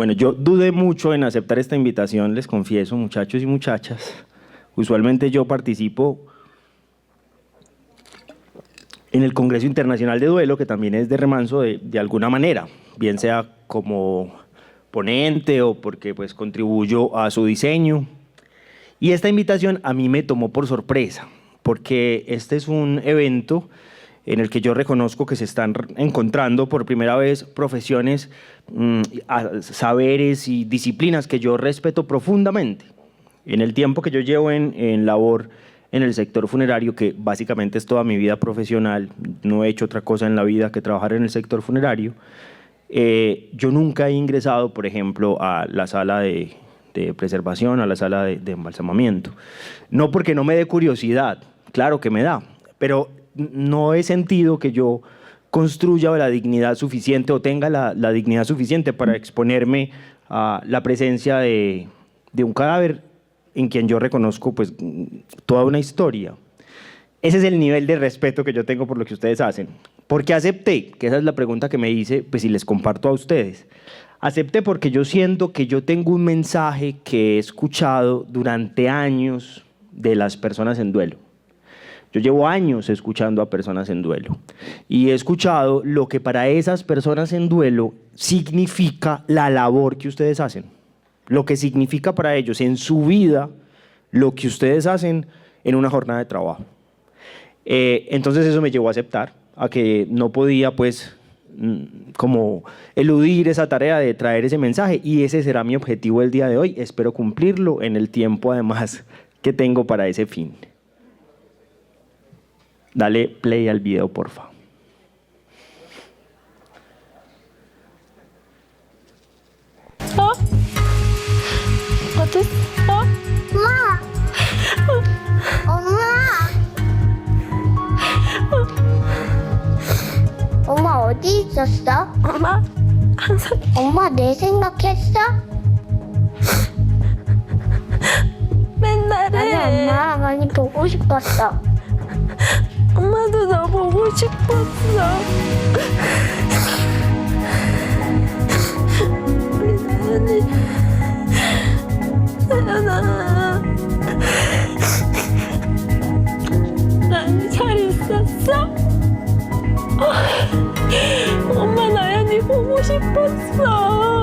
Bueno, yo dudé mucho en aceptar esta invitación, les confieso, muchachos y muchachas. Usualmente yo participo en el Congreso Internacional de Duelo, que también es de Remanso de alguna manera, bien sea como ponente o porque pues contribuyo a su diseño. Y esta invitación a mí me tomó por sorpresa, porque este es un evento en el que yo reconozco que se están encontrando por primera vez profesiones, saberes y disciplinas que yo respeto profundamente. En el tiempo que yo llevo en labor en el sector funerario, que básicamente es toda mi vida profesional, no he hecho otra cosa en la vida que trabajar en el sector funerario, yo nunca he ingresado, por ejemplo, a la sala de preservación, a la sala de embalsamamiento. No porque no me dé curiosidad, claro que me da, pero no he sentido que yo construya la dignidad suficiente o tenga la dignidad suficiente para exponerme a la presencia de un cadáver en quien yo reconozco pues toda una historia. Ese es el nivel de respeto que yo tengo por lo que ustedes hacen. ¿Por qué acepté? Que esa es la pregunta que me hice, pues si les comparto a ustedes. Acepté porque yo siento que yo tengo un mensaje que he escuchado durante años de las personas en duelo. Yo llevo años escuchando a personas en duelo y he escuchado lo que para esas personas en duelo significa la labor que ustedes hacen, lo que significa para ellos en su vida lo que ustedes hacen en una jornada de trabajo. Entonces eso me llevó a aceptar, a que no podía pues como eludir esa tarea de traer ese mensaje, y ese será mi objetivo el día de hoy. Espero cumplirlo en el tiempo además que tengo para ese fin. Dale play al video, porfa. 어딨어? 엄마 어디 있었어? 엄마 항상 엄마 내 생각했어? 맨날 아니 해. 엄마 많이 보고 싶었어. 엄마도 너 보고 싶었어. 우리 나연아. 나연이 잘 있었어? 엄마 나연이 보고 싶었어.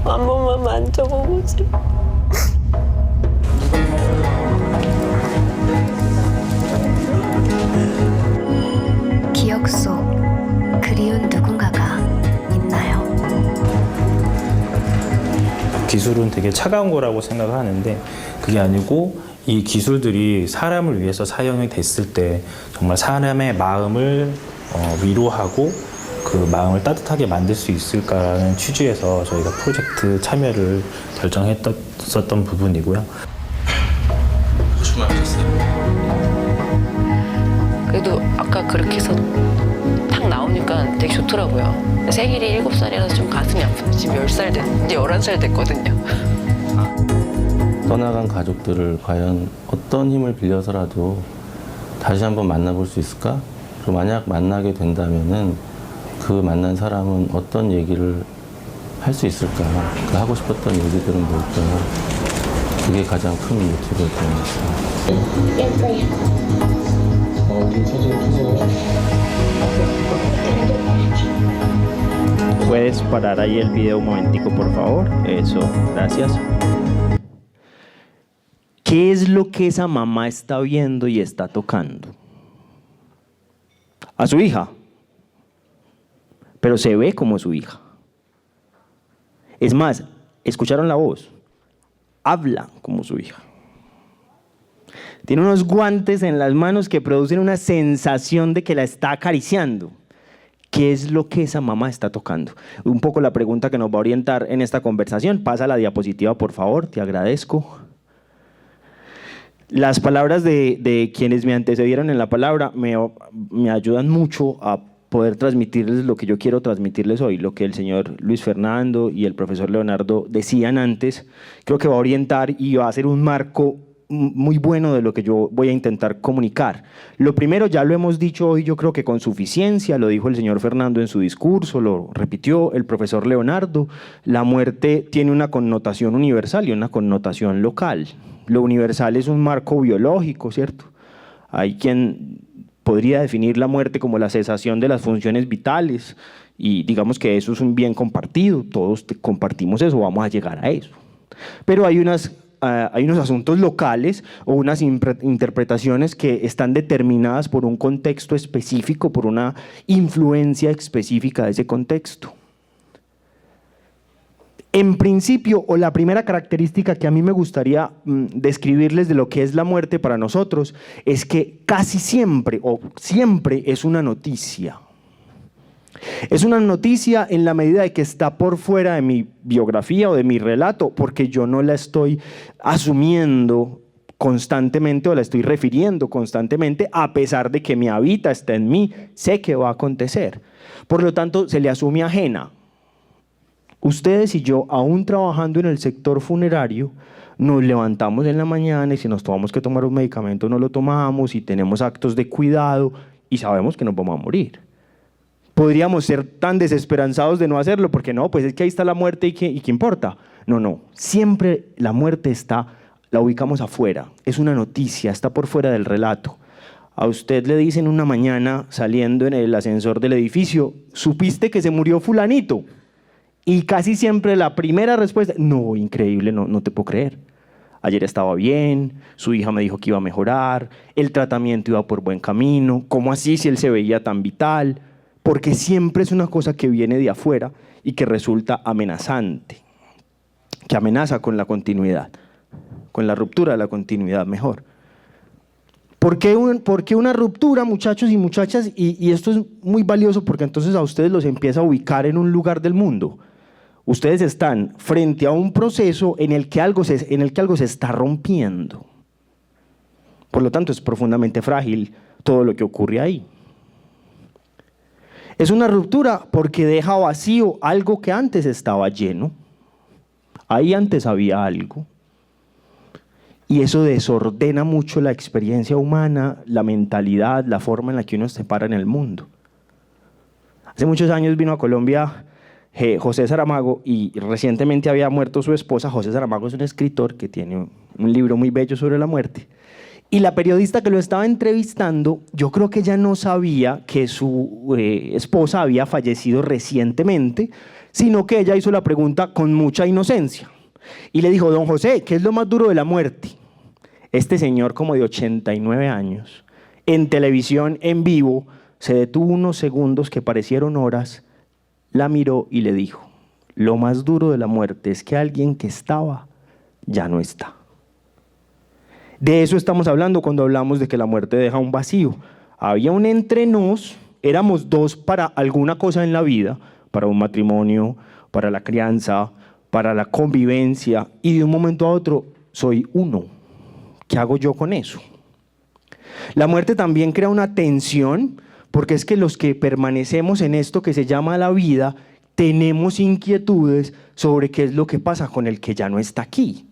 한 번만 만져보고 싶어. 기억 속 그리운 누군가가 있나요? 기술은 되게 차가운 거라고 생각하는데 그게 아니고 이 기술들이 사람을 위해서 사용이 됐을 때 정말 사람의 마음을 위로하고 그 마음을 따뜻하게 만들 수 있을까라는 취지에서 저희가 프로젝트 참여를 결정했었던 부분이고요. 무슨 말 하셨어요? 그래도 아까 그렇게 해서 탁 나오니까 되게 좋더라고요. 생일이 7살이라서 좀 가슴이 아프네. 지금 10살 이제 11살 됐거든요. 떠나간 가족들을 과연 어떤 힘을 빌려서라도 다시 한번 만나볼 수 있을까? 그리고 만약 만나게 된다면은 그 만난 사람은 어떤 얘기를 할 수 있을까? 그 하고 싶었던 얘기들은 뭘까? 그게 가장 큰 모티브였던 것 같습니다. ¿Puedes parar ahí el video un momentico, por favor? Eso, gracias. ¿Qué es lo que esa mamá está viendo y está tocando? A su hija. Pero se ve como su hija. Es más, escucharon la voz. Habla como su hija. Tiene unos guantes en las manos que producen una sensación de que la está acariciando. ¿Qué es lo que esa mamá está tocando? Un poco la pregunta que nos va a orientar en esta conversación. Pasa la diapositiva, por favor, te agradezco. Las palabras de quienes me antecedieron en la palabra me ayudan mucho a poder transmitirles lo que yo quiero transmitirles hoy, lo que el señor Luis Fernando y el profesor Leonardo decían antes, creo que va a orientar y va a ser un marco muy bueno de lo que yo voy a intentar comunicar. Lo primero, ya lo hemos dicho hoy, yo creo que con suficiencia, lo dijo el señor Fernando en su discurso, lo repitió el profesor Leonardo, la muerte tiene una connotación universal y una connotación local. Lo universal es un marco biológico, ¿cierto? Hay quien podría definir la muerte como la cesación de las funciones vitales y digamos que eso es un bien compartido, todos compartimos eso, vamos a llegar a eso. Pero hay unos asuntos locales o unas interpretaciones que están determinadas por un contexto específico, por una influencia específica de ese contexto. En principio, o la primera característica que a mí me gustaría describirles de lo que es la muerte para nosotros, es que casi siempre, o siempre es una noticia. Es una noticia en la medida de que está por fuera de mi biografía o de mi relato, porque yo no la estoy asumiendo constantemente o la estoy refiriendo constantemente, a pesar de que me habita, está en mí, sé que va a acontecer. Por lo tanto, se le asume ajena. Ustedes y yo, aún trabajando en el sector funerario, nos levantamos en la mañana y si nos tomamos que tomar un medicamento no lo tomamos y tenemos actos de cuidado y sabemos que nos vamos a morir. Podríamos ser tan desesperanzados de no hacerlo porque no, pues es que ahí está la muerte y ¿qué importa? No, siempre la muerte la ubicamos afuera, es una noticia, está por fuera del relato. A usted le dicen una mañana saliendo en el ascensor del edificio, ¿supiste que se murió fulanito? Y casi siempre la primera respuesta, no, increíble, no te puedo creer. Ayer estaba bien, su hija me dijo que iba a mejorar, el tratamiento iba por buen camino, ¿cómo así si él se veía tan vital? Porque siempre es una cosa que viene de afuera y que resulta amenazante, que amenaza con la continuidad, con la ruptura de la continuidad mejor. ¿Por qué una ruptura, muchachos y muchachas? Y esto es muy valioso porque entonces a ustedes los empieza a ubicar en un lugar del mundo. Ustedes están frente a un proceso en el que algo se está rompiendo. Por lo tanto, es profundamente frágil todo lo que ocurre ahí. Es una ruptura porque deja vacío algo que antes estaba lleno. Ahí antes había algo. Y eso desordena mucho la experiencia humana, la mentalidad, la forma en la que uno se para en el mundo. Hace muchos años vino a Colombia José Saramago y recientemente había muerto su esposa. José Saramago es un escritor que tiene un libro muy bello sobre la muerte. Y la periodista que lo estaba entrevistando, yo creo que ella no sabía que su esposa había fallecido recientemente, sino que ella hizo la pregunta con mucha inocencia. Y le dijo, don José, ¿qué es lo más duro de la muerte? Este señor, como de 89 años, en televisión, en vivo, se detuvo unos segundos que parecieron horas, la miró y le dijo, lo más duro de la muerte es que alguien que estaba ya no está. De eso estamos hablando cuando hablamos de que la muerte deja un vacío. Había un entre nos, éramos dos para alguna cosa en la vida, para un matrimonio, para la crianza, para la convivencia, y de un momento a otro soy uno. ¿Qué hago yo con eso? La muerte también crea una tensión, porque es que los que permanecemos en esto que se llama la vida, tenemos inquietudes sobre qué es lo que pasa con el que ya no está aquí.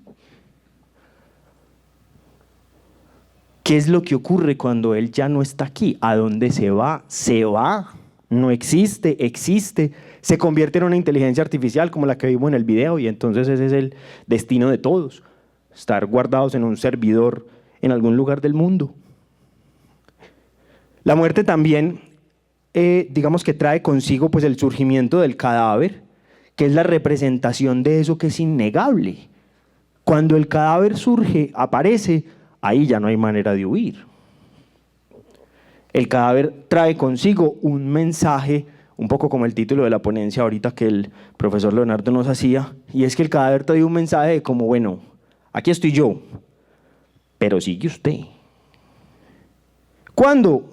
¿Qué es lo que ocurre cuando él ya no está aquí? ¿A dónde se va? ¿Se va? ¿No existe? ¿Existe? ¿Se convierte en una inteligencia artificial como la que vimos en el video? Y entonces ese es el destino de todos, estar guardados en un servidor en algún lugar del mundo. La muerte también, digamos que trae consigo pues, el surgimiento del cadáver, que es la representación de eso que es innegable. Cuando el cadáver surge, aparece, ahí ya no hay manera de huir. El cadáver trae consigo un mensaje, un poco como el título de la ponencia ahorita que el profesor Leonardo nos hacía, y es que el cadáver trae un mensaje de como, bueno, aquí estoy yo, pero sigue usted. ¿Cuándo?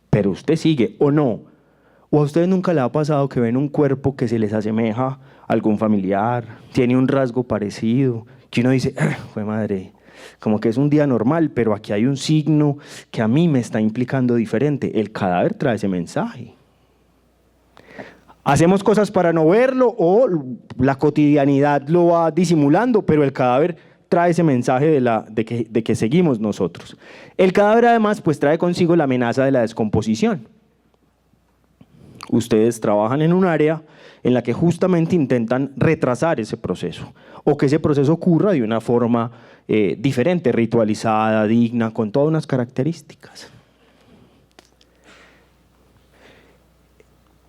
Pero usted sigue, ¿o no? ¿O a ustedes nunca les ha pasado que ven un cuerpo que se les asemeja a algún familiar, tiene un rasgo parecido, que uno dice, fue madre, como que es un día normal, pero aquí hay un signo que a mí me está implicando diferente. El cadáver trae ese mensaje. Hacemos cosas para no verlo o la cotidianidad lo va disimulando, pero el cadáver trae ese mensaje de que seguimos nosotros. El cadáver además pues trae consigo la amenaza de la descomposición. Ustedes trabajan en un área en la que justamente intentan retrasar ese proceso o que ese proceso ocurra de una forma diferente, ritualizada, digna, con todas unas características.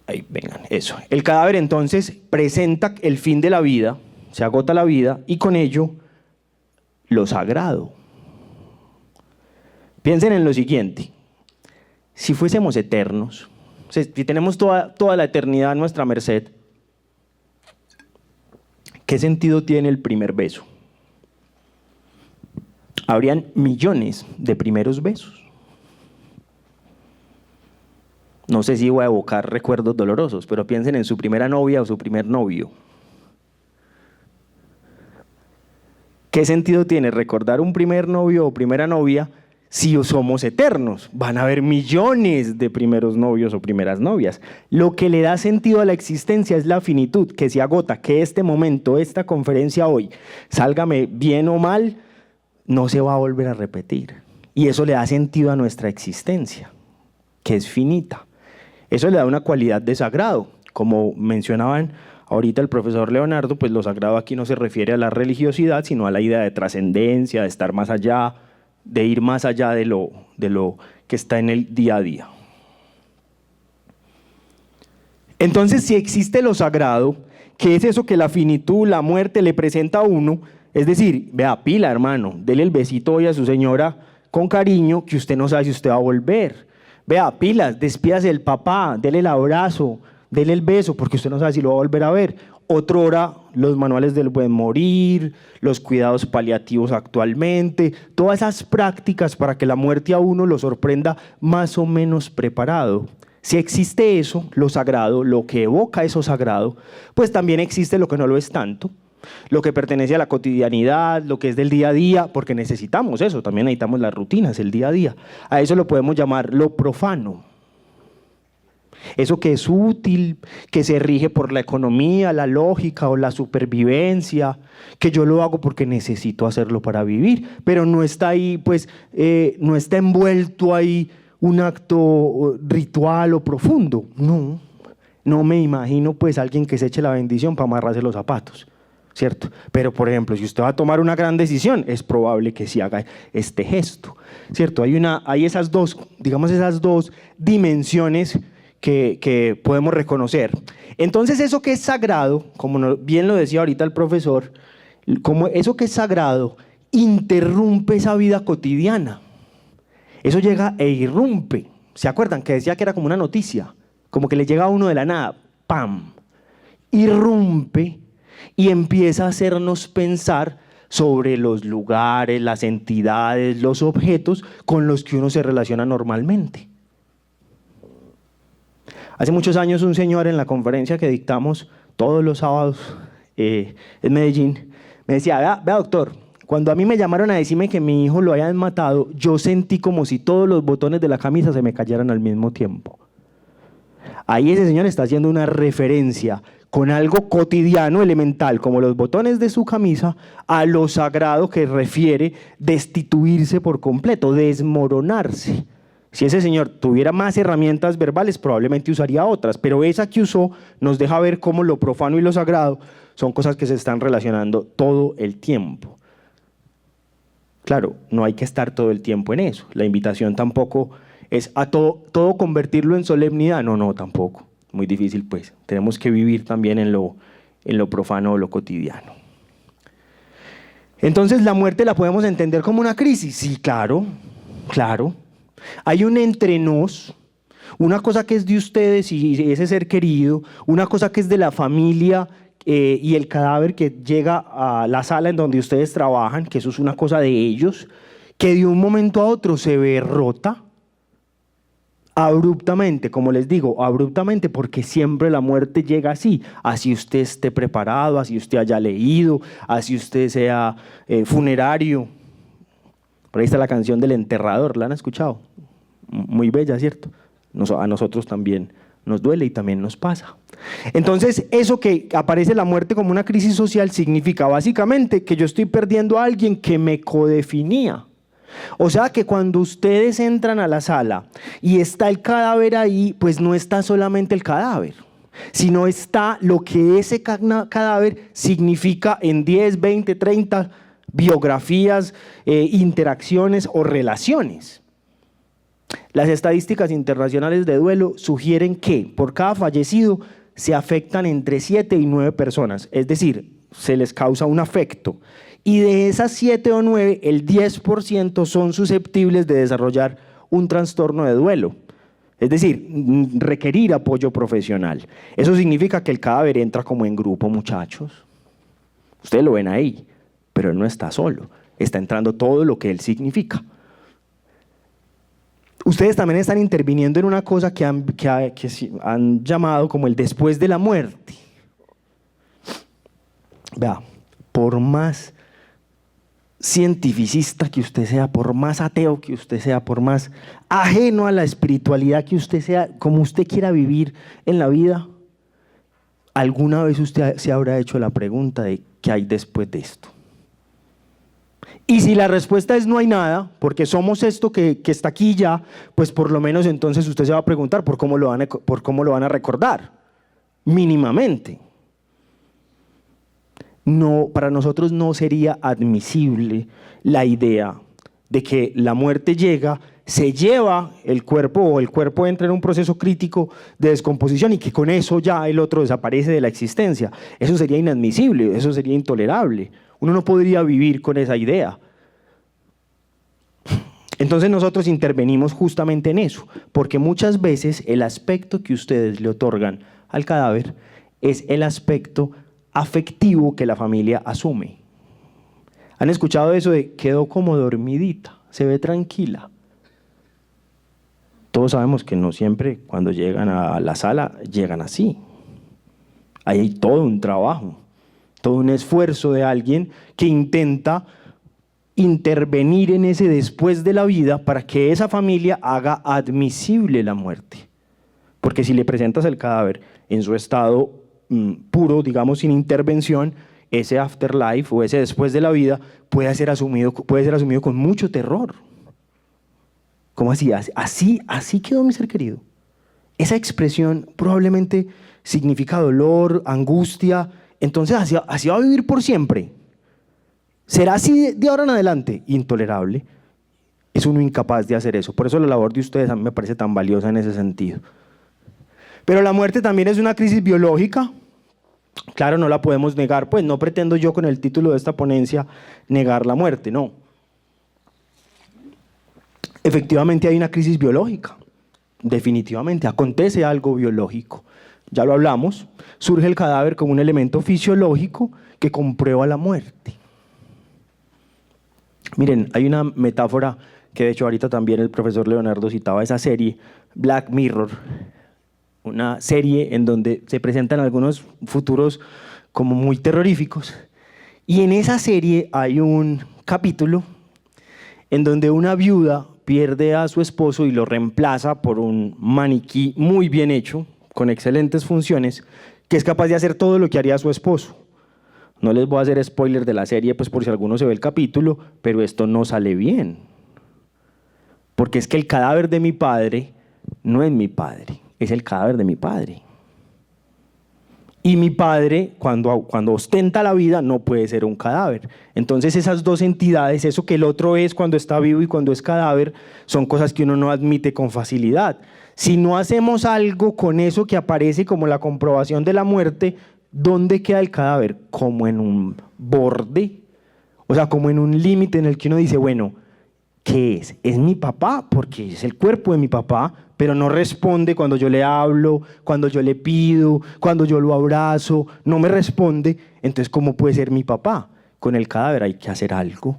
Ahí, vengan, eso. El cadáver entonces presenta el fin de la vida, se agota la vida y con ello lo sagrado. Piensen en lo siguiente, si fuésemos eternos, si tenemos toda la eternidad a nuestra merced, ¿qué sentido tiene el primer beso? Habrían millones de primeros besos. No sé si voy a evocar recuerdos dolorosos, pero piensen en su primera novia o su primer novio. ¿Qué sentido tiene recordar un primer novio o primera novia si somos eternos? Van a haber millones de primeros novios o primeras novias. Lo que le da sentido a la existencia es la finitud, que se agota, que este momento, esta conferencia hoy, sálgame bien o mal, no se va a volver a repetir. Y eso le da sentido a nuestra existencia, que es finita. Eso le da una cualidad de sagrado. Como mencionaban ahorita el profesor Leonardo, pues lo sagrado aquí no se refiere a la religiosidad, sino a la idea de trascendencia, de estar más allá, de ir más allá de lo que está en el día a día. Entonces, si existe lo sagrado, ¿qué es eso que la finitud, la muerte le presenta a uno? Es decir, vea, pila, hermano, dele el besito hoy a su señora con cariño, que usted no sabe si usted va a volver. Vea, pilas, despídase del papá, dele el abrazo, dele el beso, porque usted no sabe si lo va a volver a ver. Otrora, los manuales del buen morir, los cuidados paliativos actualmente, todas esas prácticas para que la muerte a uno lo sorprenda más o menos preparado. Si existe eso, lo sagrado, lo que evoca eso sagrado, pues también existe lo que no lo es tanto, lo que pertenece a la cotidianidad, lo que es del día a día, porque necesitamos eso, también necesitamos las rutinas, el día a día. A eso lo podemos llamar lo profano. Eso que es útil, que se rige por la economía, la lógica o la supervivencia, que yo lo hago porque necesito hacerlo para vivir, pero no está ahí, pues, no está envuelto ahí un acto ritual o profundo. No me imagino pues alguien que se eche la bendición para amarrarse los zapatos, ¿cierto? Pero, por ejemplo, si usted va a tomar una gran decisión, es probable que sí haga este gesto, ¿cierto? Hay esas dos, digamos, esas dos dimensiones que podemos reconocer. Entonces, eso que es sagrado, como bien lo decía ahorita el profesor, como eso que es sagrado interrumpe esa vida cotidiana. Eso llega e irrumpe. ¿Se acuerdan que decía que era como una noticia? Como que le llega a uno de la nada, ¡pam! Irrumpe y empieza a hacernos pensar sobre los lugares, las entidades, los objetos con los que uno se relaciona normalmente. Hace muchos años un señor en la conferencia que dictamos todos los sábados en Medellín me decía, vea doctor, cuando a mí me llamaron a decirme que mi hijo lo habían matado, yo sentí como si todos los botones de la camisa se me cayeran al mismo tiempo. Ahí ese señor está haciendo una referencia con algo cotidiano, elemental, como los botones de su camisa, a lo sagrado que refiere destituirse por completo, desmoronarse. Si ese señor tuviera más herramientas verbales, probablemente usaría otras, pero esa que usó nos deja ver cómo lo profano y lo sagrado son cosas que se están relacionando todo el tiempo. Claro, no hay que estar todo el tiempo en eso. La invitación tampoco es a todo convertirlo en solemnidad. No, tampoco. Muy difícil, pues. Tenemos que vivir también en lo profano o lo cotidiano. Entonces, ¿la muerte la podemos entender como una crisis? Sí, claro. Hay un entre nos, una cosa que es de ustedes y ese ser querido, una cosa que es de la familia y el cadáver que llega a la sala en donde ustedes trabajan, que eso es una cosa de ellos, que de un momento a otro se ve rota abruptamente, como les digo, abruptamente, porque siempre la muerte llega así usted esté preparado, así usted haya leído, así usted sea funerario, Por ahí está la canción del enterrador, ¿la han escuchado? Muy bella, ¿cierto? A nosotros también nos duele y también nos pasa. Entonces, eso que aparece la muerte como una crisis social significa básicamente que yo estoy perdiendo a alguien que me codefinía. O sea que cuando ustedes entran a la sala y está el cadáver ahí, pues no está solamente el cadáver, sino está lo que ese cadáver significa en 10, 20, 30 biografías, interacciones o relaciones. Las estadísticas internacionales de duelo sugieren que por cada fallecido se afectan entre 7 y 9 personas, es decir, se les causa un afecto. Y de esas 7 o 9, el 10% son susceptibles de desarrollar un trastorno de duelo. Es decir, requerir apoyo profesional. Eso significa que el cadáver entra como en grupo, muchachos. Ustedes lo ven ahí, pero él no está solo. Está entrando todo lo que él significa. Ustedes también están interviniendo en una cosa que han llamado como el después de la muerte. Vea, por más cientificista que usted sea, por más ateo que usted sea, por más ajeno a la espiritualidad que usted sea, como usted quiera vivir en la vida, ¿alguna vez usted se habrá hecho la pregunta de qué hay después de esto? Y si la respuesta es no hay nada, porque somos esto que está aquí ya, pues por lo menos entonces usted se va a preguntar por cómo lo van a recordar, mínimamente. No, para nosotros no sería admisible la idea de que la muerte llega, se lleva el cuerpo o el cuerpo entra en un proceso crítico de descomposición y que con eso ya el otro desaparece de la existencia. Eso sería inadmisible, eso sería intolerable. Uno no podría vivir con esa idea. Entonces nosotros intervenimos justamente en eso, porque muchas veces el aspecto que ustedes le otorgan al cadáver es el aspecto afectivo que la familia asume. ¿Han escuchado eso de quedó como dormidita, se ve tranquila? Todos sabemos que no siempre cuando llegan a la sala llegan así. Ahí hay todo un trabajo, todo un esfuerzo de alguien que intenta intervenir en ese después de la vida para que esa familia haga admisible la muerte. Porque si le presentas el cadáver en su estado puro, digamos sin intervención, ese afterlife o ese después de la vida puede ser asumido con mucho terror. ¿Cómo así? Así quedó mi ser querido. Esa expresión probablemente significa dolor, angustia. Entonces así va a vivir por siempre. ¿Será así de ahora en adelante? Intolerable. Es uno incapaz de hacer eso. Por eso la labor de ustedes a mí me parece tan valiosa en ese sentido. Pero la muerte también es una crisis biológica. Claro, no la podemos negar. Pues no pretendo yo con el título de esta ponencia negar la muerte, no. Efectivamente hay una crisis biológica. Definitivamente, acontece algo biológico. Ya lo hablamos. Surge el cadáver como un elemento fisiológico que comprueba la muerte. Miren, hay una metáfora que de hecho ahorita también el profesor Leonardo citaba esa serie, Black Mirror, una serie en donde se presentan algunos futuros como muy terroríficos. Y en esa serie hay un capítulo en donde una viuda pierde a su esposo y lo reemplaza por un maniquí muy bien hecho, con excelentes funciones, que es capaz de hacer todo lo que haría su esposo. No les voy a hacer spoiler de la serie, pues por si alguno se ve el capítulo, pero esto no sale bien. Porque es que el cadáver de mi padre no es mi padre, es el cadáver de mi padre. Y mi padre, cuando ostenta la vida, no puede ser un cadáver. Entonces esas dos entidades, eso que el otro es cuando está vivo y cuando es cadáver, son cosas que uno no admite con facilidad. Si no hacemos algo con eso que aparece como la comprobación de la muerte, ¿dónde queda el cadáver? Como en un borde, o sea, como en un límite en el que uno dice, bueno, ¿qué es? ¿Es mi papá? Porque es el cuerpo de mi papá, pero no responde cuando yo le hablo, cuando yo le pido, cuando yo lo abrazo, no me responde. Entonces, ¿cómo puede ser mi papá? Con el cadáver hay que hacer algo.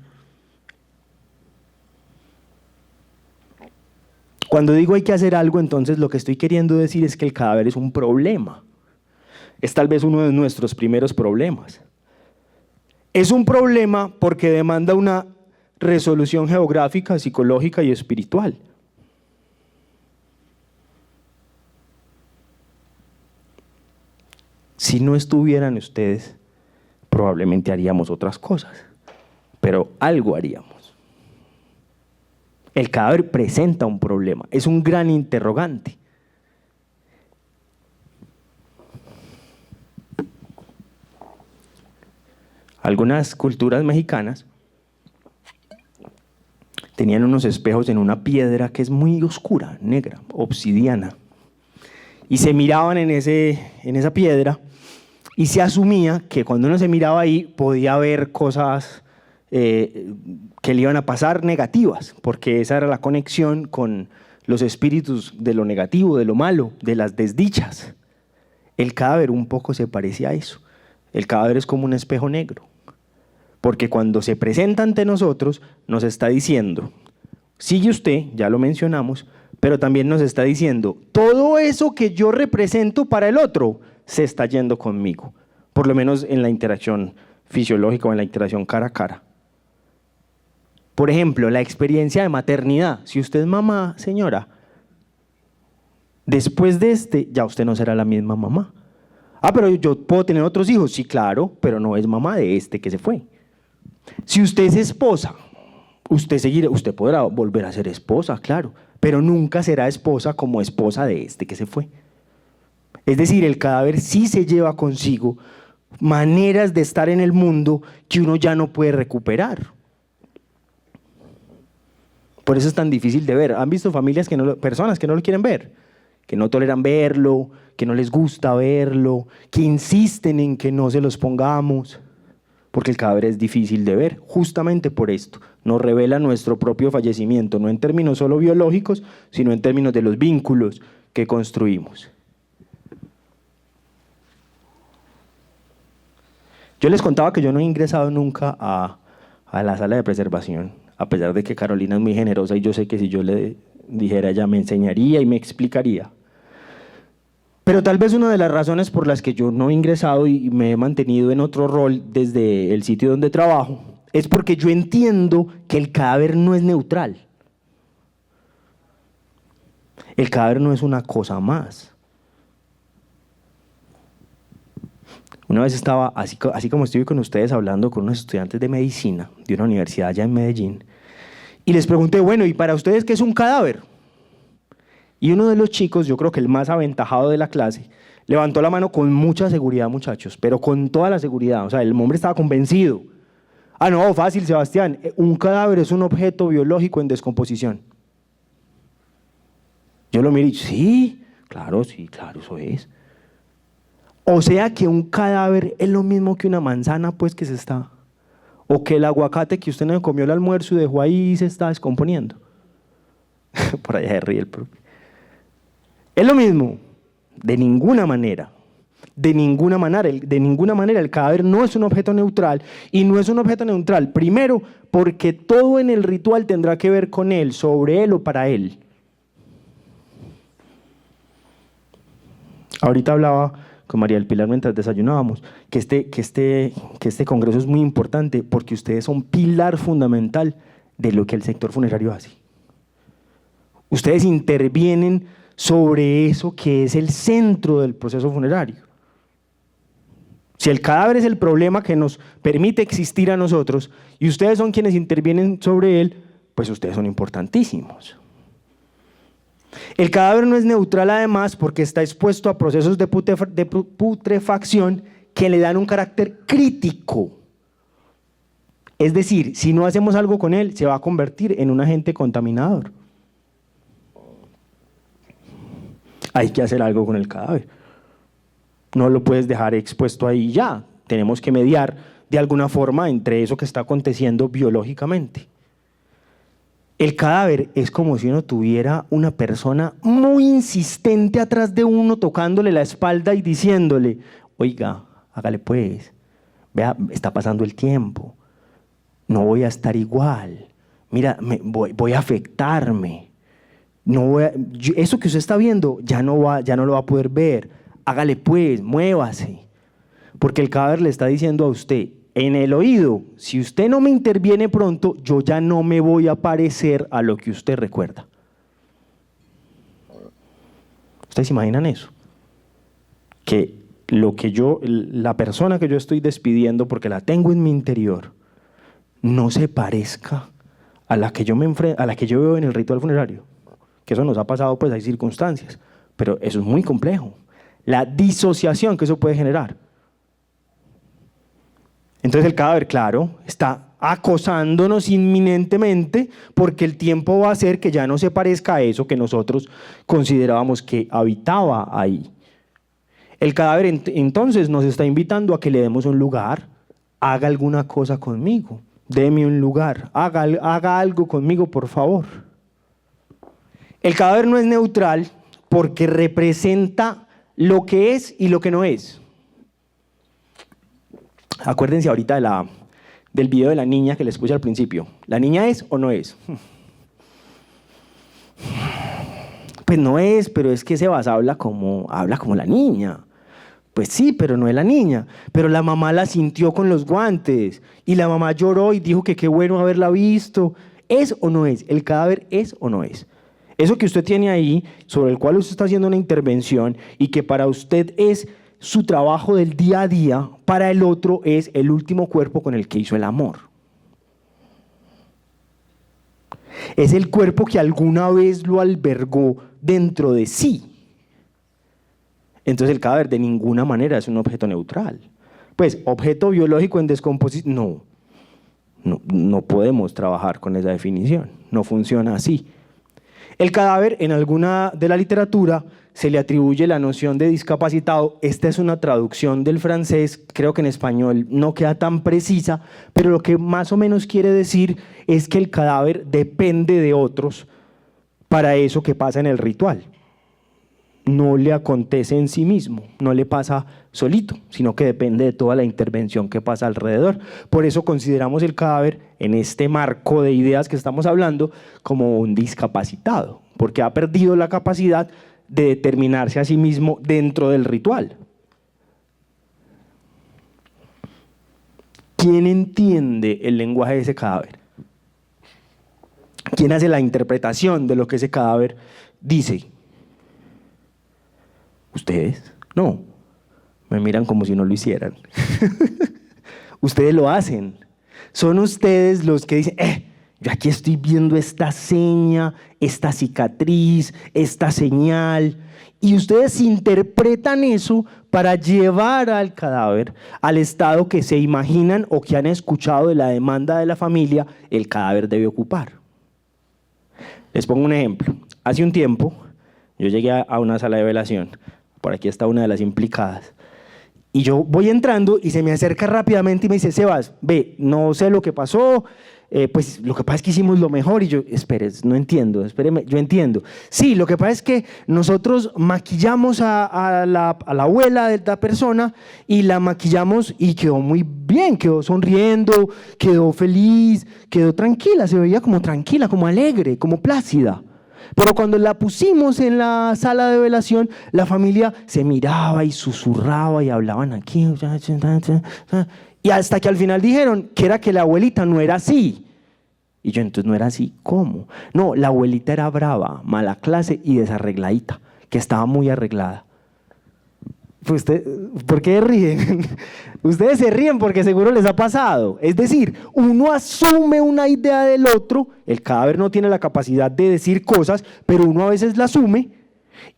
Cuando digo hay que hacer algo, entonces lo que estoy queriendo decir es que el cadáver es un problema. Es tal vez uno de nuestros primeros problemas. Es un problema porque demanda una resolución geográfica, psicológica y espiritual. Si no estuvieran ustedes, probablemente haríamos otras cosas, pero algo haríamos. El cadáver presenta un problema, es un gran interrogante. Algunas culturas mexicanas tenían unos espejos en una piedra que es muy oscura, negra, obsidiana. Y se miraban en esa piedra y se asumía que cuando uno se miraba ahí podía ver cosas que le iban a pasar negativas, porque esa era la conexión con los espíritus de lo negativo, de lo malo, de las desdichas. El cadáver un poco se parecía a eso. El cadáver es como un espejo negro. Porque cuando se presenta ante nosotros, nos está diciendo, sigue usted, ya lo mencionamos, pero también nos está diciendo, todo eso que yo represento para el otro se está yendo conmigo, por lo menos en la interacción fisiológica o en la interacción cara a cara. Por ejemplo, la experiencia de maternidad. Si usted es mamá, señora, después de ya usted no será la misma mamá. Ah, pero yo puedo tener otros hijos. Sí, claro, pero no es mamá de que se fue. Si usted es esposa, usted podrá volver a ser esposa, claro, pero nunca será esposa como esposa de que se fue. Es decir, el cadáver sí se lleva consigo maneras de estar en el mundo que uno ya no puede recuperar. Por eso es tan difícil de ver. ¿Han visto familias personas que no lo quieren ver? Que no toleran verlo, que no les gusta verlo, que insisten en que no se los pongamos. Porque el cadáver es difícil de ver, justamente por esto. Nos revela nuestro propio fallecimiento, no en términos solo biológicos, sino en términos de los vínculos que construimos. Yo les contaba que yo no he ingresado nunca a la sala de preservación, a pesar de que Carolina es muy generosa y yo sé que si yo le dijera ella me enseñaría y me explicaría. Pero tal vez una de las razones por las que yo no he ingresado y me he mantenido en otro rol desde el sitio donde trabajo es porque yo entiendo que el cadáver no es neutral. El cadáver no es una cosa más. Una vez estaba, así como estoy con ustedes, hablando con unos estudiantes de medicina de una universidad allá en Medellín, y les pregunté, bueno, ¿y para ustedes qué es un cadáver? Y uno de los chicos, yo creo que el más aventajado de la clase, levantó la mano con mucha seguridad, muchachos, pero con toda la seguridad. O sea, el hombre estaba convencido. Ah, no, fácil, Sebastián. Un cadáver es un objeto biológico en descomposición. Yo lo miré y sí, claro, eso es. O sea que un cadáver es lo mismo que una manzana, pues, que se está... O que el aguacate que usted no comió el almuerzo y dejó ahí y se está descomponiendo. Por allá se ríe el propio. Es lo mismo, de ninguna manera. De ninguna manera el cadáver no es un objeto neutral, y no es un objeto neutral, primero, porque todo en el ritual tendrá que ver con él, sobre él o para él. Ahorita hablaba con María del Pilar mientras desayunábamos, que este congreso es muy importante porque ustedes son pilar fundamental de lo que el sector funerario hace. Ustedes intervienen sobre eso que es el centro del proceso funerario. Si el cadáver es el problema que nos permite existir a nosotros y ustedes son quienes intervienen sobre él, pues ustedes son importantísimos. El cadáver no es neutral además porque está expuesto a procesos de putrefacción que le dan un carácter crítico. Es decir, si no hacemos algo con él, se va a convertir en un agente contaminador. Hay que hacer algo con el cadáver. No lo puedes dejar expuesto ahí ya. Tenemos que mediar de alguna forma entre eso que está aconteciendo biológicamente. El cadáver es como si uno tuviera una persona muy insistente atrás de uno, tocándole la espalda y diciéndole, oiga, hágale pues, vea, está pasando el tiempo, no voy a estar igual, mira, voy a afectarme, eso que usted está viendo ya no lo va a poder ver, hágale pues, muévase, porque el cadáver le está diciendo a usted, en el oído, si usted no me interviene pronto, yo ya no me voy a parecer a lo que usted recuerda. ¿Ustedes se imaginan eso? Que la persona que yo estoy despidiendo porque la tengo en mi interior, no se parezca a la que yo veo en el ritual funerario. Que eso nos ha pasado, pues hay circunstancias, pero eso es muy complejo. La disociación que eso puede generar. Entonces el cadáver, claro, está acosándonos inminentemente porque el tiempo va a hacer que ya no se parezca a eso que nosotros considerábamos que habitaba ahí. El cadáver entonces nos está invitando a que le demos un lugar, haga alguna cosa conmigo, deme un lugar, haga algo conmigo, por favor. El cadáver no es neutral porque representa lo que es y lo que no es. Acuérdense ahorita del video de la niña que les puse al principio. ¿La niña es o no es? Pues no es, pero es que Sebas habla como la niña. Pues sí, pero no es la niña. Pero la mamá la sintió con los guantes y la mamá lloró y dijo que qué bueno haberla visto. ¿Es o no es? ¿El cadáver es o no es? Eso que usted tiene ahí, sobre el cual usted está haciendo una intervención y que para usted es su trabajo del día a día, para el otro es el último cuerpo con el que hizo el amor. Es el cuerpo que alguna vez lo albergó dentro de sí. Entonces el cadáver de ninguna manera es un objeto neutral. Pues objeto biológico en descomposición, no podemos trabajar con esa definición, no funciona así. El cadáver, en alguna de la literatura, se le atribuye la noción de discapacitado. Esta es una traducción del francés, creo que en español no queda tan precisa, pero lo que más o menos quiere decir es que el cadáver depende de otros para eso que pasa en el ritual. No le acontece en sí mismo, no le pasa solito, sino que depende de toda la intervención que pasa alrededor. Por eso consideramos el cadáver, en este marco de ideas que estamos hablando, como un discapacitado, porque ha perdido la capacidad de determinarse a sí mismo dentro del ritual. ¿Quién entiende el lenguaje de ese cadáver? ¿Quién hace la interpretación de lo que ese cadáver dice? ¿Ustedes? No, me miran como si no lo hicieran. Ustedes lo hacen. Son ustedes los que dicen, yo aquí estoy viendo esta seña, esta cicatriz, esta señal, y ustedes interpretan eso para llevar al cadáver al estado que se imaginan o que han escuchado de la demanda de la familia, el cadáver debe ocupar. Les pongo un ejemplo. Hace un tiempo, yo llegué a una sala de velación. Por aquí está una de las implicadas. Y yo voy entrando y se me acerca rápidamente y me dice, Sebas, ve, no sé lo que pasó, pues lo que pasa es que hicimos lo mejor. Y yo, no entiendo, espéreme, yo entiendo. Sí, lo que pasa es que nosotros maquillamos a la abuela de la persona y la maquillamos y quedó muy bien, quedó sonriendo, quedó feliz, quedó tranquila, se veía como tranquila, como alegre, como plácida. Pero cuando la pusimos en la sala de velación, la familia se miraba y susurraba y hablaban aquí. Y hasta que al final dijeron que era que la abuelita no era así. Y yo, entonces no era así, ¿cómo? No, la abuelita era brava, mala clase y desarregladita, que estaba muy arreglada. Pues ¿por qué ríen? Ustedes se ríen porque seguro les ha pasado. Es decir, uno asume una idea del otro, el cadáver no tiene la capacidad de decir cosas, pero uno a veces la asume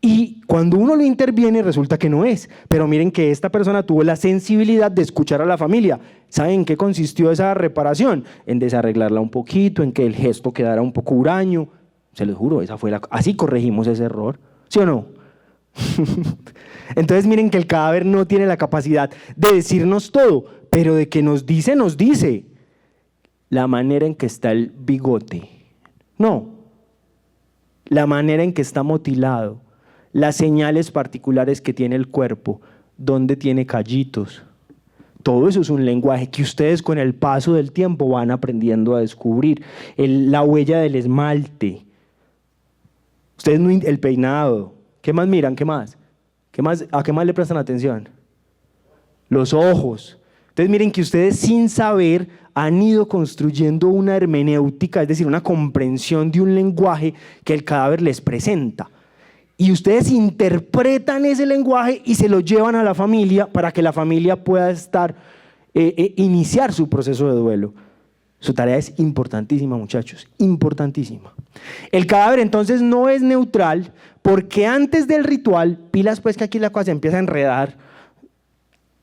y cuando uno lo interviene resulta que no es. Pero miren que esta persona tuvo la sensibilidad de escuchar a la familia. ¿Saben en qué consistió esa reparación? En desarreglarla un poquito, en que el gesto quedara un poco huraño. Se los juro, así corregimos ese error. ¿Sí o no? Entonces miren que el cadáver no tiene la capacidad de decirnos todo, pero de que nos dice, la manera en que está el bigote, no, la manera en que está motilado, las señales particulares que tiene el cuerpo, dónde tiene callitos. Todo eso es un lenguaje que ustedes con el paso del tiempo van aprendiendo a descubrir. La huella del esmalte, ustedes el peinado. ¿Qué más miran? ¿Qué más? ¿A qué más le prestan atención? Los ojos. Entonces miren que ustedes sin saber han ido construyendo una hermenéutica, es decir, una comprensión de un lenguaje que el cadáver les presenta. Y ustedes interpretan ese lenguaje y se lo llevan a la familia para que la familia pueda iniciar su proceso de duelo. Su tarea es importantísima, muchachos, importantísima. El cadáver entonces no es neutral porque antes del ritual, pilas pues que aquí la cosa se empieza a enredar,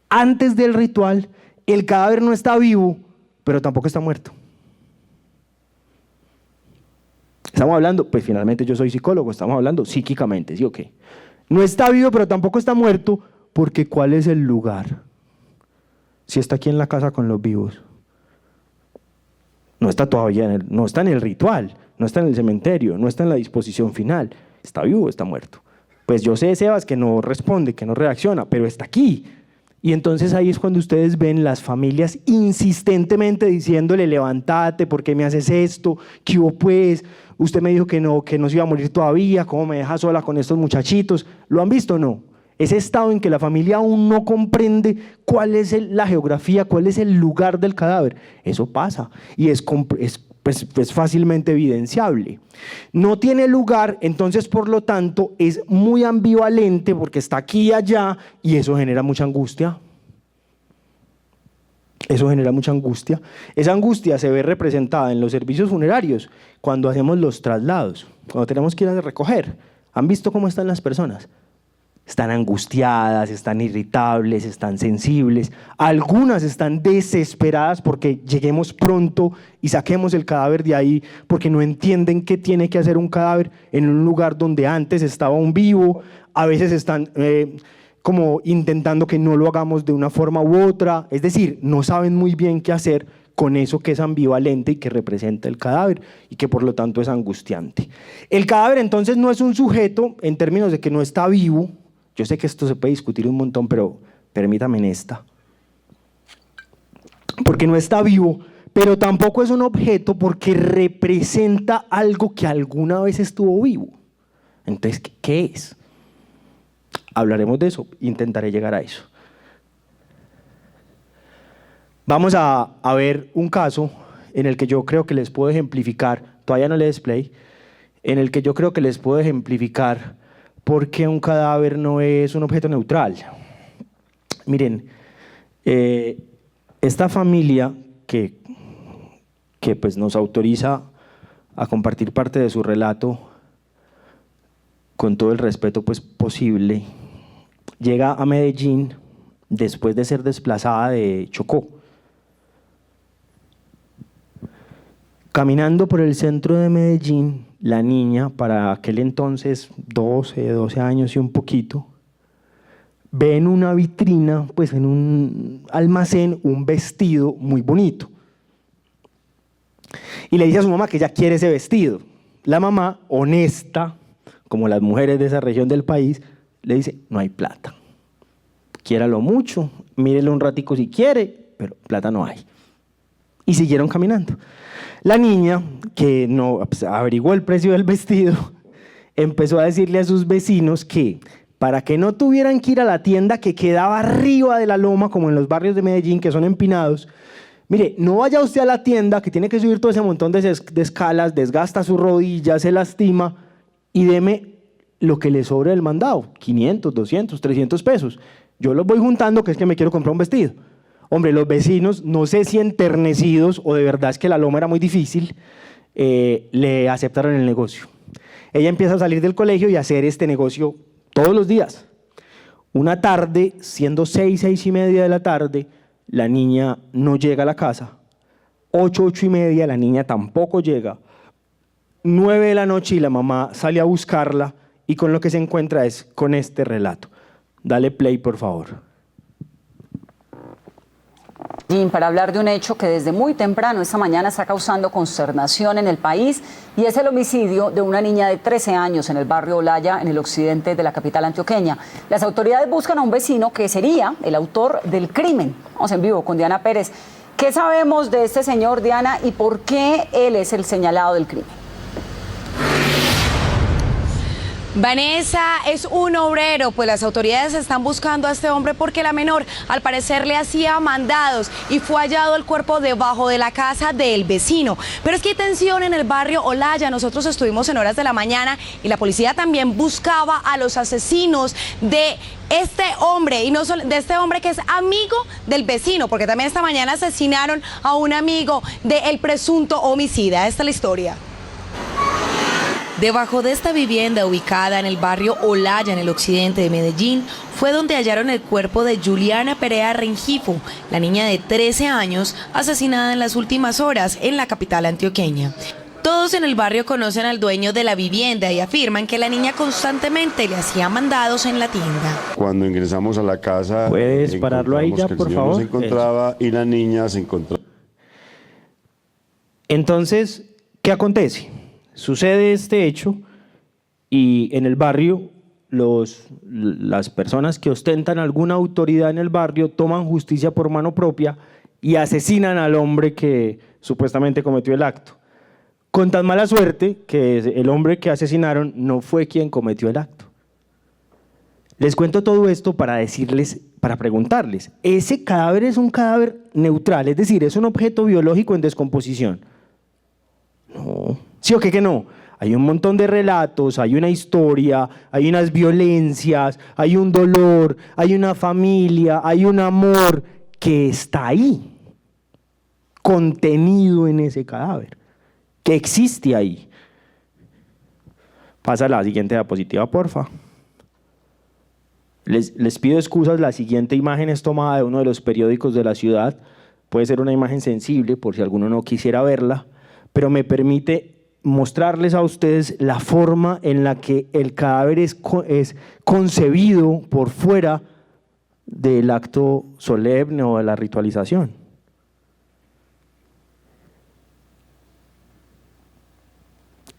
antes del ritual el cadáver no está vivo, pero tampoco está muerto. Estamos hablando, pues finalmente yo soy psicólogo, estamos hablando psíquicamente, ¿sí o qué? No está vivo, pero tampoco está muerto, porque ¿cuál es el lugar? Si está aquí en la casa con los vivos. No está todavía, no está en el ritual, no está en el cementerio, no está en la disposición final. ¿Está vivo o está muerto? Pues yo sé, Sebas, que no responde, que no reacciona, pero está aquí. Y entonces ahí es cuando ustedes ven las familias insistentemente diciéndole, levántate, ¿por qué me haces esto? ¿Qué hubo pues? Usted me dijo que no se iba a morir todavía, ¿cómo me deja sola con estos muchachitos? ¿Lo han visto o no? Ese estado en que la familia aún no comprende cuál es la geografía, cuál es el lugar del cadáver. Eso pasa y es fácilmente evidenciable. No tiene lugar, entonces por lo tanto es muy ambivalente porque está aquí y allá y eso genera mucha angustia. Eso genera mucha angustia. Esa angustia se ve representada en los servicios funerarios cuando hacemos los traslados, cuando tenemos que ir a recoger. ¿Han visto cómo están las personas? Están angustiadas, están irritables, están sensibles. Algunas están desesperadas porque lleguemos pronto y saquemos el cadáver de ahí porque no entienden qué tiene que hacer un cadáver en un lugar donde antes estaba un vivo. A veces están como intentando que no lo hagamos de una forma u otra. Es decir, no saben muy bien qué hacer con eso que es ambivalente y que representa el cadáver y que por lo tanto es angustiante. El cadáver entonces no es un sujeto en términos de que no está vivo. Yo sé que esto se puede discutir un montón, pero permítame en esta. Porque no está vivo, pero tampoco es un objeto porque representa algo que alguna vez estuvo vivo. Entonces, ¿qué es? Hablaremos de eso, intentaré llegar a eso. Vamos a ver un caso en el que yo creo que les puedo ejemplificar, todavía no le display, en el que yo creo que les puedo ejemplificar por qué un cadáver no es un objeto neutral. Miren, esta familia que pues nos autoriza a compartir parte de su relato con todo el respeto pues posible, llega a Medellín después de ser desplazada de Chocó. Caminando por el centro de Medellín, la niña, para aquel entonces 12 años y un poquito, ve en una vitrina, pues en un almacén, un vestido muy bonito. Y le dice a su mamá que ella quiere ese vestido. La mamá, honesta, como las mujeres de esa región del país, le dice, no hay plata. Quiéralo mucho, mírelo un ratico si quiere, pero plata no hay. Y siguieron caminando. La niña, que no pues, averiguó el precio del vestido, empezó a decirle a sus vecinos que para que no tuvieran que ir a la tienda que quedaba arriba de la loma, como en los barrios de Medellín, que son empinados, mire, no vaya usted a la tienda, que tiene que subir todo ese montón de escalas, desgasta sus rodillas, se lastima, y deme lo que le sobre del mandado, 500, 200, 300 pesos. Yo los voy juntando, que es que me quiero comprar un vestido. Hombre, los vecinos, no sé si enternecidos o de verdad es que la loma era muy difícil, le aceptaron el negocio. Ella empieza a salir del colegio y a hacer este negocio todos los días. Una tarde, siendo 6:30 de la tarde, la niña no llega a la casa. 8:30, la niña tampoco llega. 9 de la noche y la mamá sale a buscarla y con lo que se encuentra es con este relato. Dale play, por favor. Para hablar de un hecho que desde muy temprano esta mañana está causando consternación en el país y es el homicidio de una niña de 13 años en el barrio Olaya, en el occidente de la capital antioqueña. Las autoridades buscan a un vecino que sería el autor del crimen. Vamos en vivo con Diana Pérez. ¿Qué sabemos de este señor, Diana, y por qué él es el señalado del crimen? Vanessa es un obrero, pues las autoridades están buscando a este hombre porque la menor al parecer le hacía mandados y fue hallado el cuerpo debajo de la casa del vecino. Pero es que hay tensión en el barrio Olaya. Nosotros estuvimos en horas de la mañana y la policía también buscaba a los asesinos de este hombre, y no solo de este hombre que es amigo del vecino, porque también esta mañana asesinaron a un amigo del presunto homicida. Esta es la historia. Debajo de esta vivienda ubicada en el barrio Olaya, en el occidente de Medellín, fue donde hallaron el cuerpo de Juliana Perea Rengifo, la niña de 13 años, asesinada en las últimas horas en la capital antioqueña. Todos en el barrio conocen al dueño de la vivienda y afirman que la niña constantemente le hacía mandados en la tienda. Cuando ingresamos a la casa, ¿puedes pararlo ahí ya, por favor? No se encontraba y la niña se encontraba. Entonces, ¿qué acontece? Sucede este hecho y en el barrio las personas que ostentan alguna autoridad en el barrio toman justicia por mano propia y asesinan al hombre que supuestamente cometió el acto. Con tan mala suerte que el hombre que asesinaron no fue quien cometió el acto. Les cuento todo esto para decirles, para preguntarles, ¿ese cadáver es un cadáver neutral? Es decir, ¿es un objeto biológico en descomposición? No. ¿Sí o qué que no? Hay un montón de relatos, hay una historia, hay unas violencias, hay un dolor, hay una familia, hay un amor que está ahí, contenido en ese cadáver, que existe ahí. Pasa la siguiente diapositiva, porfa. Les pido excusas, la siguiente imagen es tomada de uno de los periódicos de la ciudad. Puede ser una imagen sensible, por si alguno no quisiera verla, pero me permite mostrarles a ustedes la forma en la que el cadáver es concebido por fuera del acto solemne o de la ritualización.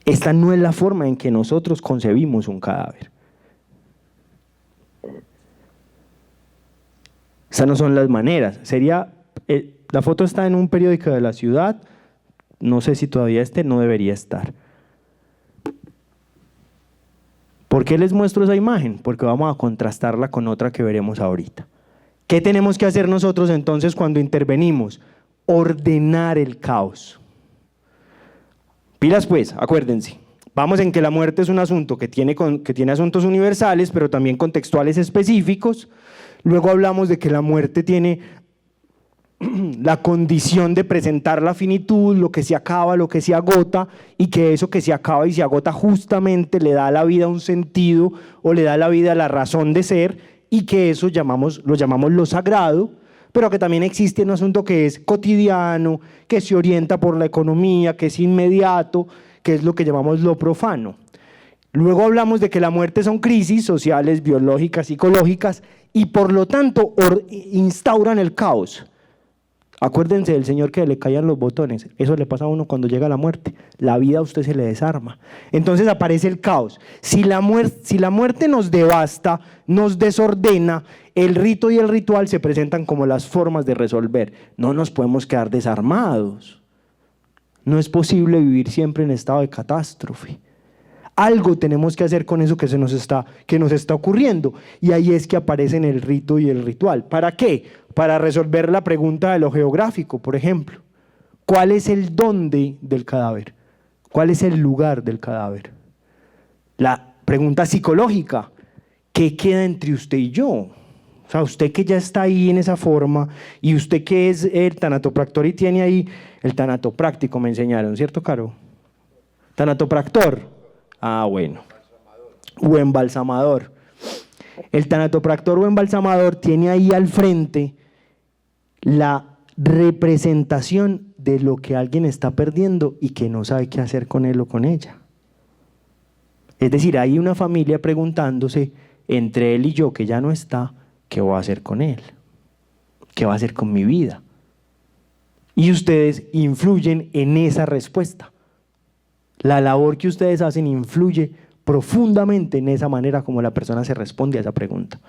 Esta no es la forma en que nosotros concebimos un cadáver. Estas no son las maneras. La foto está en un periódico de la ciudad. No sé si todavía no debería estar. ¿Por qué les muestro esa imagen? Porque vamos a contrastarla con otra que veremos ahorita. ¿Qué tenemos que hacer nosotros entonces cuando intervenimos? Ordenar el caos. Pilas pues, acuérdense. Vamos en que la muerte es un asunto que tiene asuntos universales, pero también contextuales específicos. Luego hablamos de que la muerte tiene la condición de presentar la finitud, lo que se acaba, lo que se agota, y que eso que se acaba y se agota justamente le da a la vida un sentido o le da a la vida la razón de ser, y que eso lo llamamos lo sagrado, pero que también existe un asunto que es cotidiano, que se orienta por la economía, que es inmediato, que es lo que llamamos lo profano. Luego hablamos de que la muerte son crisis sociales, biológicas, psicológicas, y por lo tanto instauran el caos. Acuérdense del señor que le caían los botones. Eso le pasa a uno cuando llega la muerte. La vida a usted se le desarma. Entonces aparece el caos. Si la muerte nos devasta, nos desordena, el rito y el ritual se presentan como las formas de resolver. No nos podemos quedar desarmados. No es posible vivir siempre en estado de catástrofe. Algo tenemos que hacer con eso que nos está ocurriendo. Y ahí es que aparecen el rito y el ritual. ¿Para qué? Para resolver la pregunta de lo geográfico, por ejemplo. ¿Cuál es el dónde del cadáver? ¿Cuál es el lugar del cadáver? La pregunta psicológica, ¿qué queda entre usted y yo? O sea, usted que ya está ahí en esa forma, y usted que es el tanatopractor y tiene ahí el tanatopráctico, me enseñaron, ¿cierto, Caro? Tanatopractor. Ah, bueno. O embalsamador. El tanatopractor o embalsamador tiene ahí al frente la representación de lo que alguien está perdiendo y que no sabe qué hacer con él o con ella. Es decir, hay una familia preguntándose entre él y yo que ya no está, ¿qué voy a hacer con él? ¿Qué va a hacer con mi vida? Y ustedes influyen en esa respuesta. La labor que ustedes hacen influye profundamente en esa manera como la persona se responde a esa pregunta.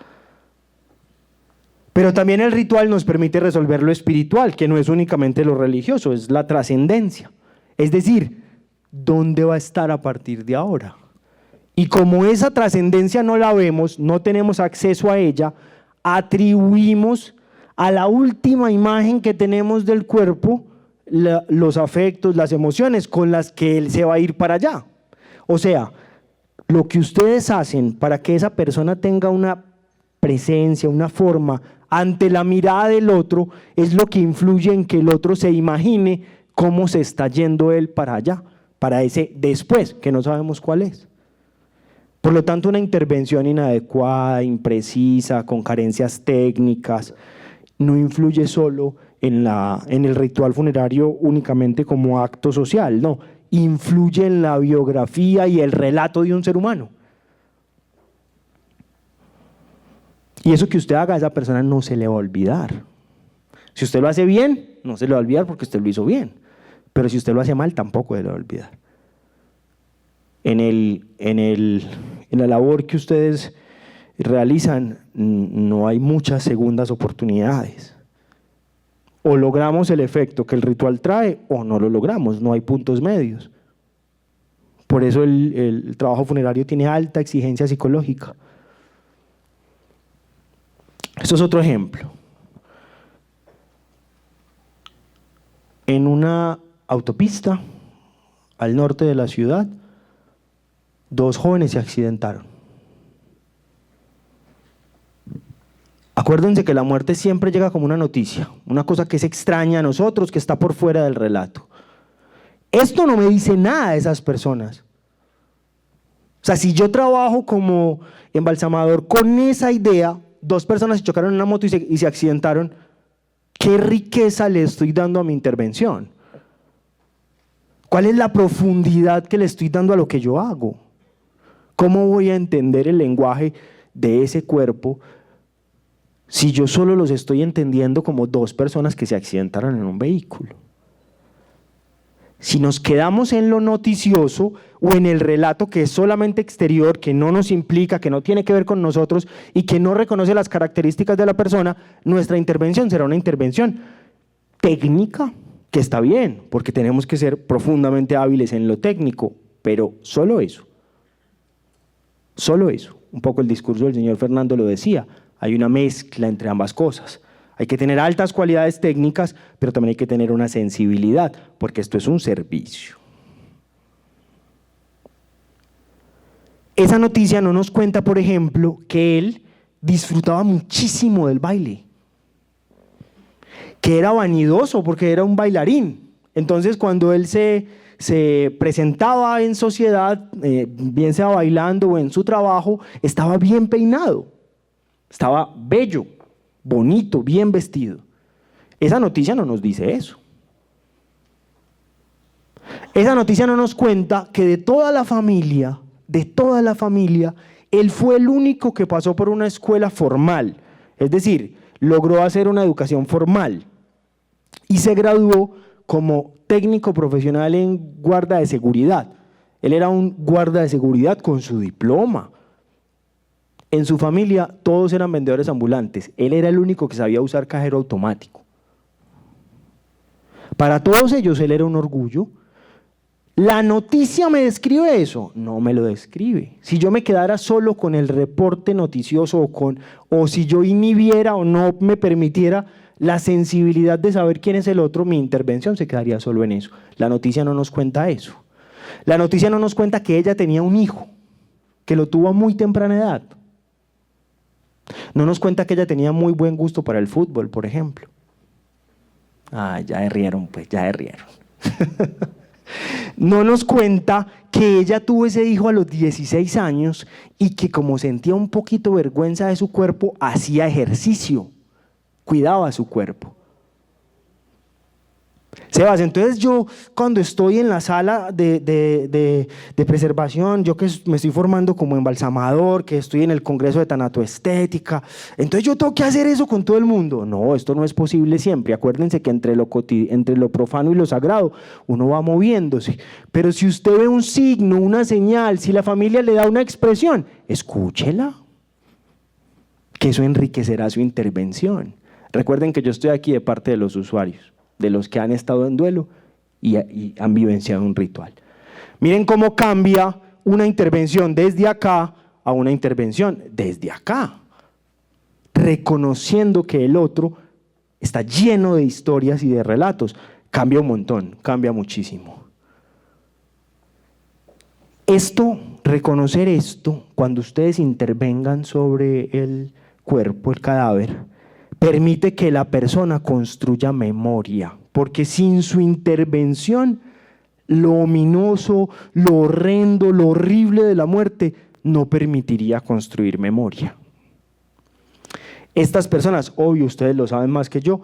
Pero también el ritual nos permite resolver lo espiritual, que no es únicamente lo religioso, es la trascendencia. Es decir, ¿dónde va a estar a partir de ahora? Y como esa trascendencia no la vemos, no tenemos acceso a ella, atribuimos a la última imagen que tenemos del cuerpo los afectos, las emociones con las que él se va a ir para allá. O sea, lo que ustedes hacen para que esa persona tenga una presencia, una forma ante la mirada del otro, es lo que influye en que el otro se imagine cómo se está yendo él para allá, para ese después, que no sabemos cuál es. Por lo tanto, una intervención inadecuada, imprecisa, con carencias técnicas, no influye solo en el ritual funerario únicamente como acto social, no, influye en la biografía y el relato de un ser humano. Y eso que usted haga a esa persona no se le va a olvidar. Si usted lo hace bien, no se le va a olvidar porque usted lo hizo bien. Pero si usted lo hace mal, tampoco se le va a olvidar. En la labor que ustedes realizan, no hay muchas segundas oportunidades. O logramos el efecto que el ritual trae o no lo logramos, no hay puntos medios. Por eso el trabajo funerario tiene alta exigencia psicológica. Esto es otro ejemplo. En una autopista al norte de la ciudad, 2 jóvenes se accidentaron. Acuérdense que la muerte siempre llega como una noticia, una cosa que es extraña a nosotros, que está por fuera del relato. Esto no me dice nada de esas personas. O sea, si yo trabajo como embalsamador con esa idea, 2 personas se chocaron en una moto y se accidentaron, ¿qué riqueza le estoy dando a mi intervención? ¿Cuál es la profundidad que le estoy dando a lo que yo hago? ¿Cómo voy a entender el lenguaje de ese cuerpo si yo solo los estoy entendiendo como 2 personas que se accidentaron en un vehículo? Si nos quedamos en lo noticioso o en el relato que es solamente exterior, que no nos implica, que no tiene que ver con nosotros y que no reconoce las características de la persona, nuestra intervención será una intervención técnica, que está bien, porque tenemos que ser profundamente hábiles en lo técnico, pero solo eso. Solo eso. Un poco el discurso del señor Fernando lo decía, hay una mezcla entre ambas cosas. Hay que tener altas cualidades técnicas, pero también hay que tener una sensibilidad, porque esto es un servicio. Esa noticia no nos cuenta, por ejemplo, que él disfrutaba muchísimo del baile, que era vanidoso porque era un bailarín. Entonces, cuando él se presentaba en sociedad, bien sea bailando o en su trabajo, estaba bien peinado, estaba bello, bonito, bien vestido. Esa noticia no nos dice eso. Esa noticia no nos cuenta que de toda la familia, él fue el único que pasó por una escuela formal, es decir, logró hacer una educación formal y se graduó como técnico profesional en guarda de seguridad. Él era un guarda de seguridad con su diploma. En su familia todos eran vendedores ambulantes, él era el único que sabía usar cajero automático. Para todos ellos él era un orgullo. ¿La noticia me describe eso? No me lo describe. Si yo me quedara solo con el reporte noticioso o si yo inhibiera o no me permitiera la sensibilidad de saber quién es el otro, mi intervención se quedaría solo en eso. La noticia no nos cuenta eso. La noticia no nos cuenta que ella tenía un hijo, que lo tuvo a muy temprana edad. No nos cuenta que ella tenía muy buen gusto para el fútbol, por ejemplo. Ah, ya se rieron, pues, ya se rieron. No nos cuenta que ella tuvo ese hijo a los 16 años y que como sentía un poquito vergüenza de su cuerpo, hacía ejercicio, cuidaba su cuerpo. Sebas, entonces yo cuando estoy en la sala de preservación, yo que me estoy formando como embalsamador, que estoy en el congreso de tanatoestética, entonces yo tengo que hacer eso con todo el mundo. No, esto no es posible siempre. Acuérdense que entre lo profano y lo sagrado uno va moviéndose. Pero si usted ve un signo, una señal, si la familia le da una expresión, escúchela, que eso enriquecerá su intervención. Recuerden que yo estoy aquí de parte de los usuarios, de los que han estado en duelo y han vivenciado un ritual. Miren cómo cambia una intervención desde acá a una intervención desde acá, reconociendo que el otro está lleno de historias y de relatos. Cambia un montón, cambia muchísimo. Reconocer esto, cuando ustedes intervengan sobre el cuerpo, el cadáver, permite que la persona construya memoria, porque sin su intervención, lo ominoso, lo horrendo, lo horrible de la muerte no permitiría construir memoria. Estas personas, obvio, ustedes lo saben más que yo,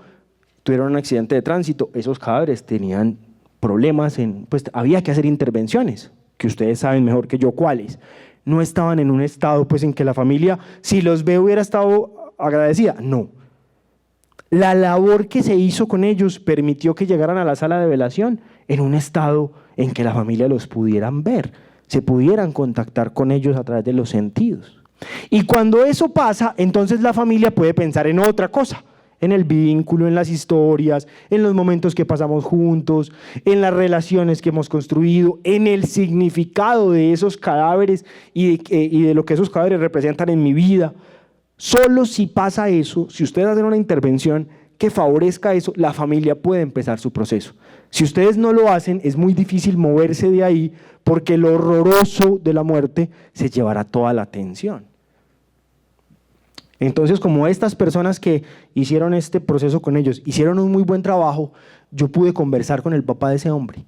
tuvieron un accidente de tránsito, esos cadáveres tenían problemas, pues había que hacer intervenciones, que ustedes saben mejor que yo cuáles. No estaban en un estado pues en que la familia, si los ve, hubiera estado agradecida. No. La labor que se hizo con ellos permitió que llegaran a la sala de velación en un estado en que la familia los pudieran ver, se pudieran contactar con ellos a través de los sentidos. Y cuando eso pasa, entonces la familia puede pensar en otra cosa, en el vínculo, en las historias, en los momentos que pasamos juntos, en las relaciones que hemos construido, en el significado de esos cadáveres y de lo que esos cadáveres representan en mi vida. Solo si pasa eso, si ustedes hacen una intervención que favorezca eso, la familia puede empezar su proceso. Si ustedes no lo hacen, es muy difícil moverse de ahí porque lo horroroso de la muerte se llevará toda la atención. Entonces, como estas personas que hicieron este proceso con ellos hicieron un muy buen trabajo, yo pude conversar con el papá de ese hombre.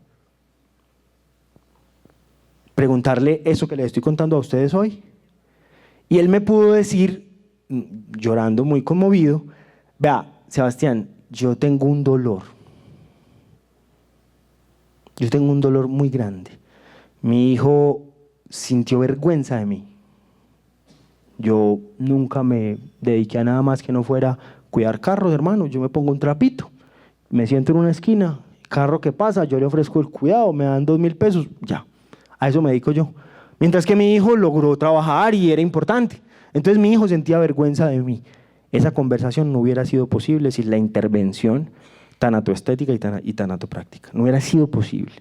Preguntarle eso que les estoy contando a ustedes hoy. Y él me pudo decir, llorando muy conmovido, vea, Sebastián, yo tengo un dolor. Yo tengo un dolor muy grande. Mi hijo sintió vergüenza de mí. Yo nunca me dediqué a nada más que no fuera cuidar carros, hermano. Yo me pongo un trapito, me siento en una esquina, carro que pasa, yo le ofrezco el cuidado, me dan 2.000 pesos, ya. A eso me dedico yo. Mientras que mi hijo logró trabajar y era importante. Entonces mi hijo sentía vergüenza de mí. Esa conversación no hubiera sido posible sin la intervención tanatoestética y tanatopráctica. No hubiera sido posible.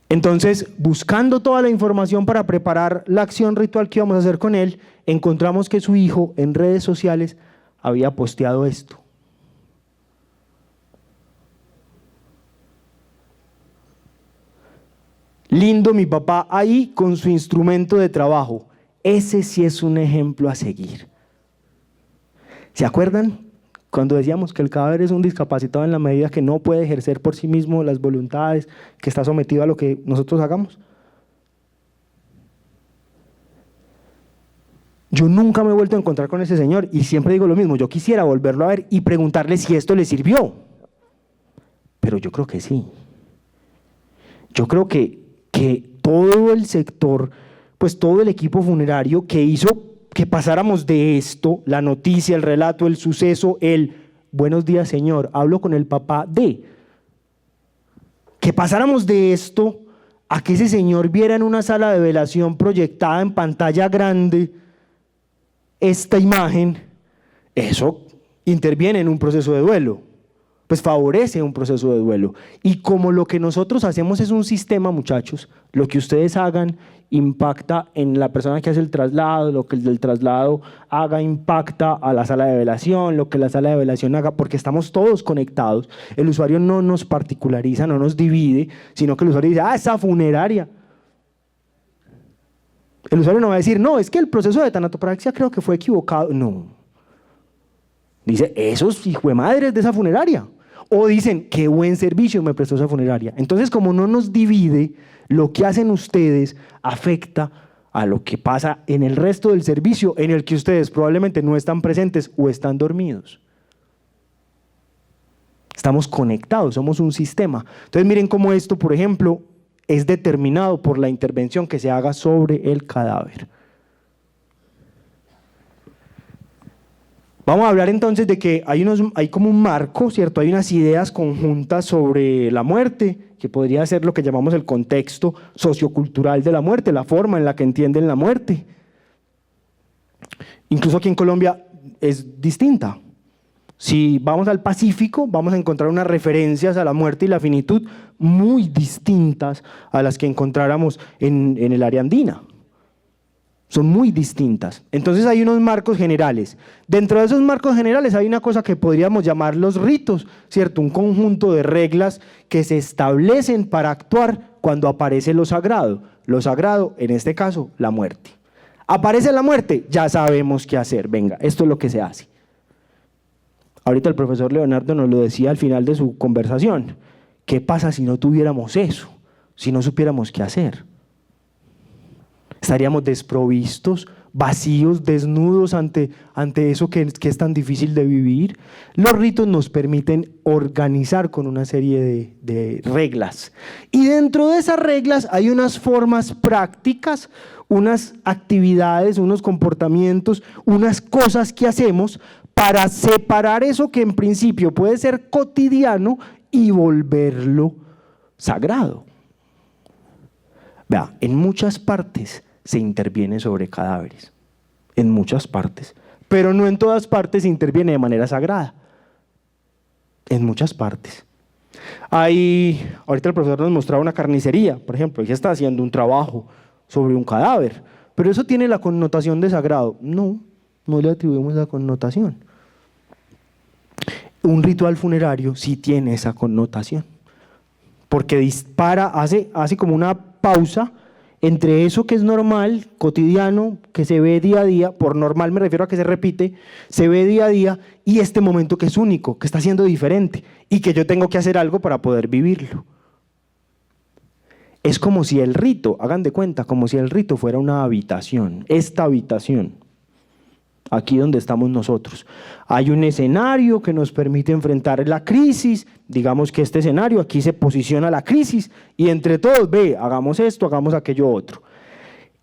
Entonces, buscando toda la información para preparar la acción ritual que íbamos a hacer con él, encontramos que su hijo en redes sociales había posteado esto. Lindo mi papá ahí con su instrumento de trabajo. Ese sí es un ejemplo a seguir. ¿Se acuerdan cuando decíamos que el cadáver es un discapacitado en la medida que no puede ejercer por sí mismo las voluntades, que está sometido a lo que nosotros hagamos? Yo nunca me he vuelto a encontrar con ese señor y siempre digo lo mismo, yo quisiera volverlo a ver y preguntarle si esto le sirvió. Pero yo creo que sí. Yo creo que todo el sector, pues todo el equipo funerario que hizo que pasáramos de esto, la noticia, el relato, el suceso, el buenos días señor, hablo con el papá de, que pasáramos de esto a que ese señor viera en una sala de velación proyectada en pantalla grande esta imagen, eso interviene en un proceso de duelo, pues favorece un proceso de duelo. Y como lo que nosotros hacemos es un sistema, muchachos, lo que ustedes hagan impacta en la persona que hace el traslado, lo que el del traslado haga impacta a la sala de velación, lo que la sala de velación haga, porque estamos todos conectados. El usuario no nos particulariza, no nos divide, sino que el usuario dice, esa funeraria. El usuario no va a decir, no, es que el proceso de tanatopraxia creo que fue equivocado. No. Dice, esos hijuemadres de esa funeraria. O dicen, qué buen servicio me prestó esa funeraria. Entonces, como no nos divide, lo que hacen ustedes afecta a lo que pasa en el resto del servicio en el que ustedes probablemente no están presentes o están dormidos. Estamos conectados, somos un sistema. Entonces miren cómo esto, por ejemplo, es determinado por la intervención que se haga sobre el cadáver. Vamos a hablar entonces de que hay como un marco, ¿cierto? Hay unas ideas conjuntas sobre la muerte, que podría ser lo que llamamos el contexto sociocultural de la muerte, la forma en la que entienden la muerte. Incluso aquí en Colombia es distinta. Si vamos al Pacífico, vamos a encontrar unas referencias a la muerte y la finitud muy distintas a las que encontráramos en el área andina. Son muy distintas. Entonces hay unos marcos generales. Dentro de esos marcos generales hay una cosa que podríamos llamar los ritos, ¿cierto? Un conjunto de reglas que se establecen para actuar cuando aparece lo sagrado. Lo sagrado, en este caso, la muerte. Aparece la muerte, ya sabemos qué hacer. Venga, esto es lo que se hace. Ahorita el profesor Leonardo nos lo decía al final de su conversación. ¿Qué pasa si no tuviéramos eso? Si no supiéramos qué hacer. Estaríamos desprovistos, vacíos, desnudos ante eso que es tan difícil de vivir. Los ritos nos permiten organizar con una serie de reglas. Y dentro de esas reglas hay unas formas prácticas, unas actividades, unos comportamientos, unas cosas que hacemos para separar eso que en principio puede ser cotidiano y volverlo sagrado. Vea, en muchas partes se interviene sobre cadáveres, en muchas partes, pero no en todas partes se interviene de manera sagrada, en muchas partes. Ahorita el profesor nos mostraba una carnicería, por ejemplo, ella está haciendo un trabajo sobre un cadáver, pero eso tiene la connotación de sagrado. No le atribuimos la connotación. Un ritual funerario sí tiene esa connotación, porque dispara, hace como una pausa entre eso que es normal, cotidiano, que se ve día a día, por normal me refiero a que se repite, se ve día a día, y este momento que es único, que está siendo diferente, y que yo tengo que hacer algo para poder vivirlo. Es como si el rito, hagan de cuenta, como si el rito fuera una habitación, esta habitación, aquí donde estamos nosotros. Hay un escenario que nos permite enfrentar la crisis, digamos que este escenario, aquí se posiciona la crisis, y entre todos, hagamos esto, hagamos aquello otro.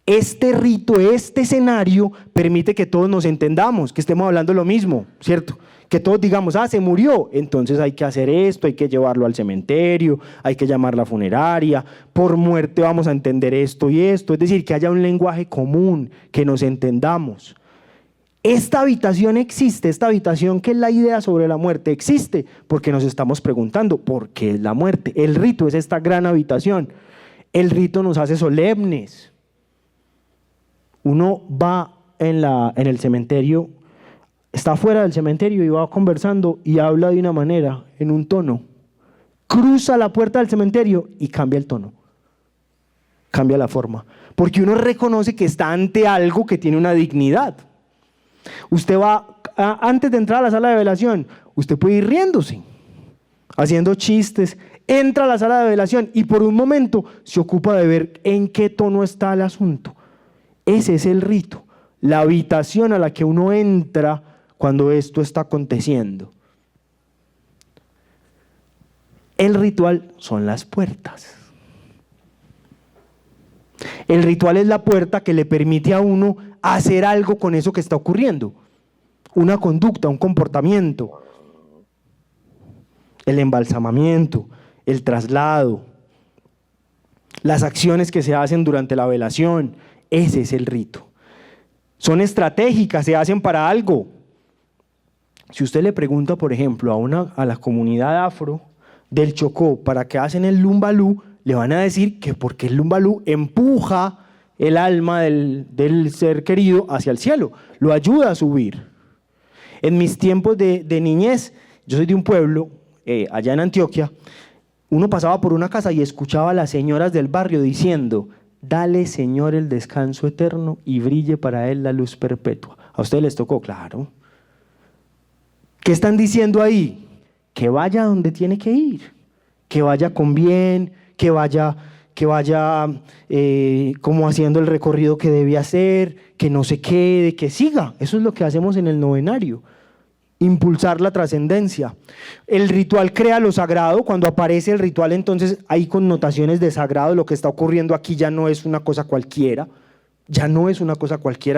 Este rito, este escenario, permite que todos nos entendamos, que estemos hablando lo mismo, ¿cierto? Que todos digamos, se murió, entonces hay que hacer esto, hay que llevarlo al cementerio, hay que llamar a la funeraria, por muerte vamos a entender esto y esto, es decir, que haya un lenguaje común, que nos entendamos. Esta habitación existe, esta habitación que es la idea sobre la muerte existe porque nos estamos preguntando ¿por qué es la muerte? El rito es esta gran habitación. El rito nos hace solemnes. Uno va en el cementerio, está fuera del cementerio y va conversando y habla de una manera, en un tono. Cruza la puerta del cementerio y cambia el tono, cambia la forma, porque uno reconoce que está ante algo que tiene una dignidad. Usted va, antes de entrar a la sala de velación, usted puede ir riéndose, haciendo chistes, entra a la sala de velación y por un momento se ocupa de ver en qué tono está el asunto. Ese es el rito, la habitación a la que uno entra cuando esto está aconteciendo. El ritual son las puertas. El ritual es la puerta que le permite a uno hacer algo con eso que está ocurriendo. Una conducta, un comportamiento. El embalsamamiento, el traslado, las acciones que se hacen durante la velación. Ese es el rito. Son estratégicas, se hacen para algo. Si usted le pregunta, por ejemplo, a la comunidad afro del Chocó, ¿para qué hacen el lumbalú? Le van a decir que porque el lumbalú empuja el alma del ser querido hacia el cielo, lo ayuda a subir. En mis tiempos de niñez, yo soy de un pueblo, allá en Antioquia, uno pasaba por una casa y escuchaba a las señoras del barrio diciendo, dale Señor el descanso eterno y brille para él la luz perpetua. ¿A ustedes les tocó? Claro. ¿Qué están diciendo ahí? Que vaya donde tiene que ir, que vaya con bien, que vaya como haciendo el recorrido que debe hacer, que no se quede, que siga. Eso es lo que hacemos en el novenario, impulsar la trascendencia. El ritual crea lo sagrado. Cuando aparece el ritual, entonces hay connotaciones de sagrado. Lo que está ocurriendo aquí ya no es una cosa cualquiera,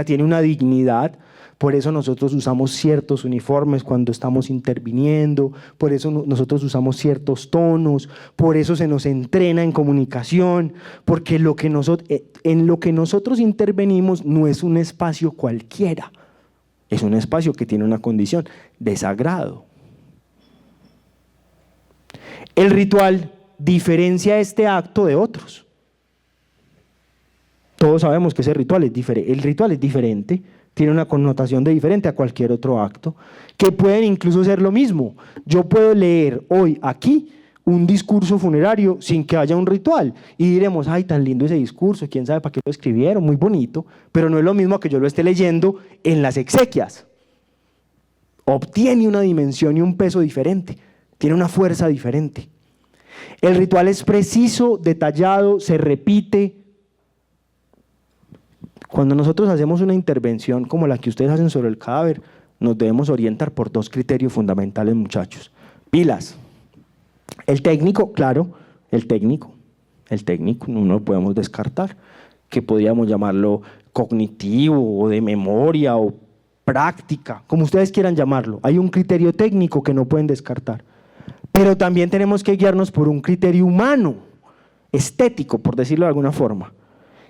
tiene una dignidad. Por eso nosotros usamos ciertos uniformes cuando estamos interviniendo, por eso nosotros usamos ciertos tonos, por eso se nos entrena en comunicación, porque en lo que nosotros intervenimos no es un espacio cualquiera, es un espacio que tiene una condición de sagrado. El ritual diferencia este acto de otros. Todos sabemos que ese ritual es diferente. El ritual es diferente, tiene una connotación de diferente a cualquier otro acto, que pueden incluso ser lo mismo. Yo puedo leer hoy aquí un discurso funerario sin que haya un ritual y diremos, ay, tan lindo ese discurso, quién sabe para qué lo escribieron, muy bonito, pero no es lo mismo que yo lo esté leyendo en las exequias. Obtiene una dimensión y un peso diferente, tiene una fuerza diferente. El ritual es preciso, detallado, se repite. Cuando nosotros hacemos una intervención como la que ustedes hacen sobre el cadáver, nos debemos orientar por dos criterios fundamentales, muchachos. Pilas. El técnico, claro, el técnico, no lo podemos descartar, que podríamos llamarlo cognitivo o de memoria o práctica, como ustedes quieran llamarlo. Hay un criterio técnico que no pueden descartar. Pero también tenemos que guiarnos por un criterio humano, estético, por decirlo de alguna forma.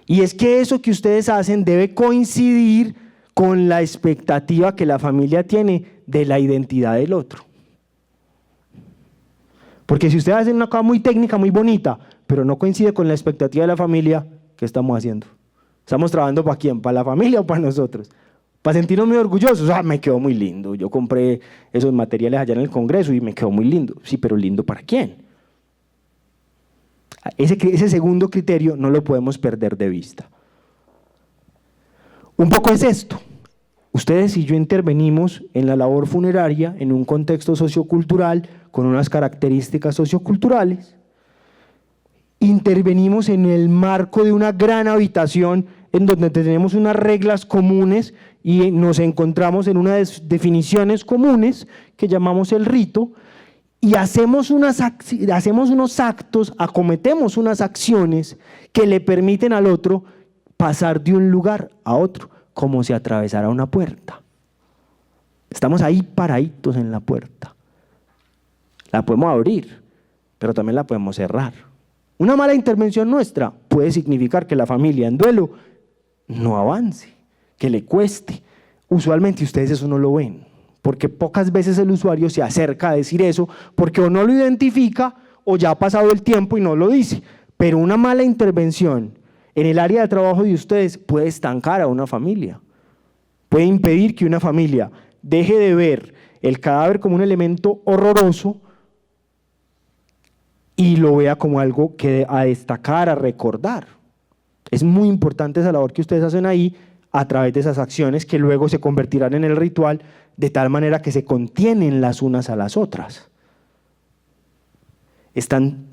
Y es que eso que ustedes hacen debe coincidir con la expectativa que la familia tiene de la identidad del otro. Porque si ustedes hacen una cosa muy técnica, muy bonita, pero no coincide con la expectativa de la familia, ¿qué estamos haciendo? ¿Estamos trabajando para quién? ¿Para la familia o para nosotros? Para sentirnos muy orgullosos. Ah, me quedó muy lindo. Yo compré esos materiales allá en el Congreso y me quedó muy lindo. Sí, pero ¿lindo para quién? Ese segundo criterio no lo podemos perder de vista. Un poco es esto. Ustedes y yo intervenimos en la labor funeraria en un contexto sociocultural con unas características socioculturales. Intervenimos en el marco de una gran habitación en donde tenemos unas reglas comunes y nos encontramos en unas definiciones comunes que llamamos el rito, y hacemos unos actos, acometemos unas acciones que le permiten al otro pasar de un lugar a otro, como si atravesara una puerta. Estamos ahí paraditos en la puerta. La podemos abrir, pero también la podemos cerrar. Una mala intervención nuestra puede significar que la familia en duelo no avance, que le cueste. Usualmente ustedes eso no lo ven, porque pocas veces el usuario se acerca a decir eso, porque o no lo identifica o ya ha pasado el tiempo y no lo dice. Pero una mala intervención en el área de trabajo de ustedes puede estancar a una familia, puede impedir que una familia deje de ver el cadáver como un elemento horroroso y lo vea como algo que a destacar, a recordar. Es muy importante esa labor que ustedes hacen ahí a través de esas acciones que luego se convertirán en el ritual de tal manera que se contienen las unas a las otras. Están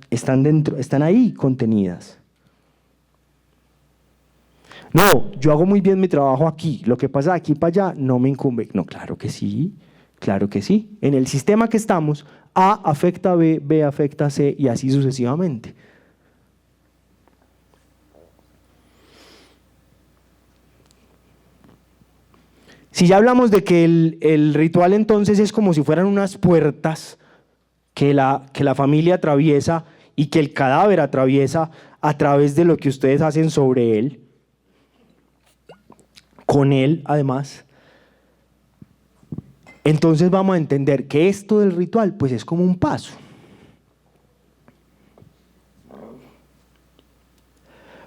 ahí contenidas. No, yo hago muy bien mi trabajo aquí, lo que pasa de aquí para allá no me incumbe. No, claro que sí, claro que sí. En el sistema que estamos, A afecta a B, B afecta a C y así sucesivamente. Si ya hablamos de que el ritual entonces es como si fueran unas puertas que la familia atraviesa y que el cadáver atraviesa a través de lo que ustedes hacen sobre él, con él además, entonces vamos a entender que esto del ritual pues es como un paso.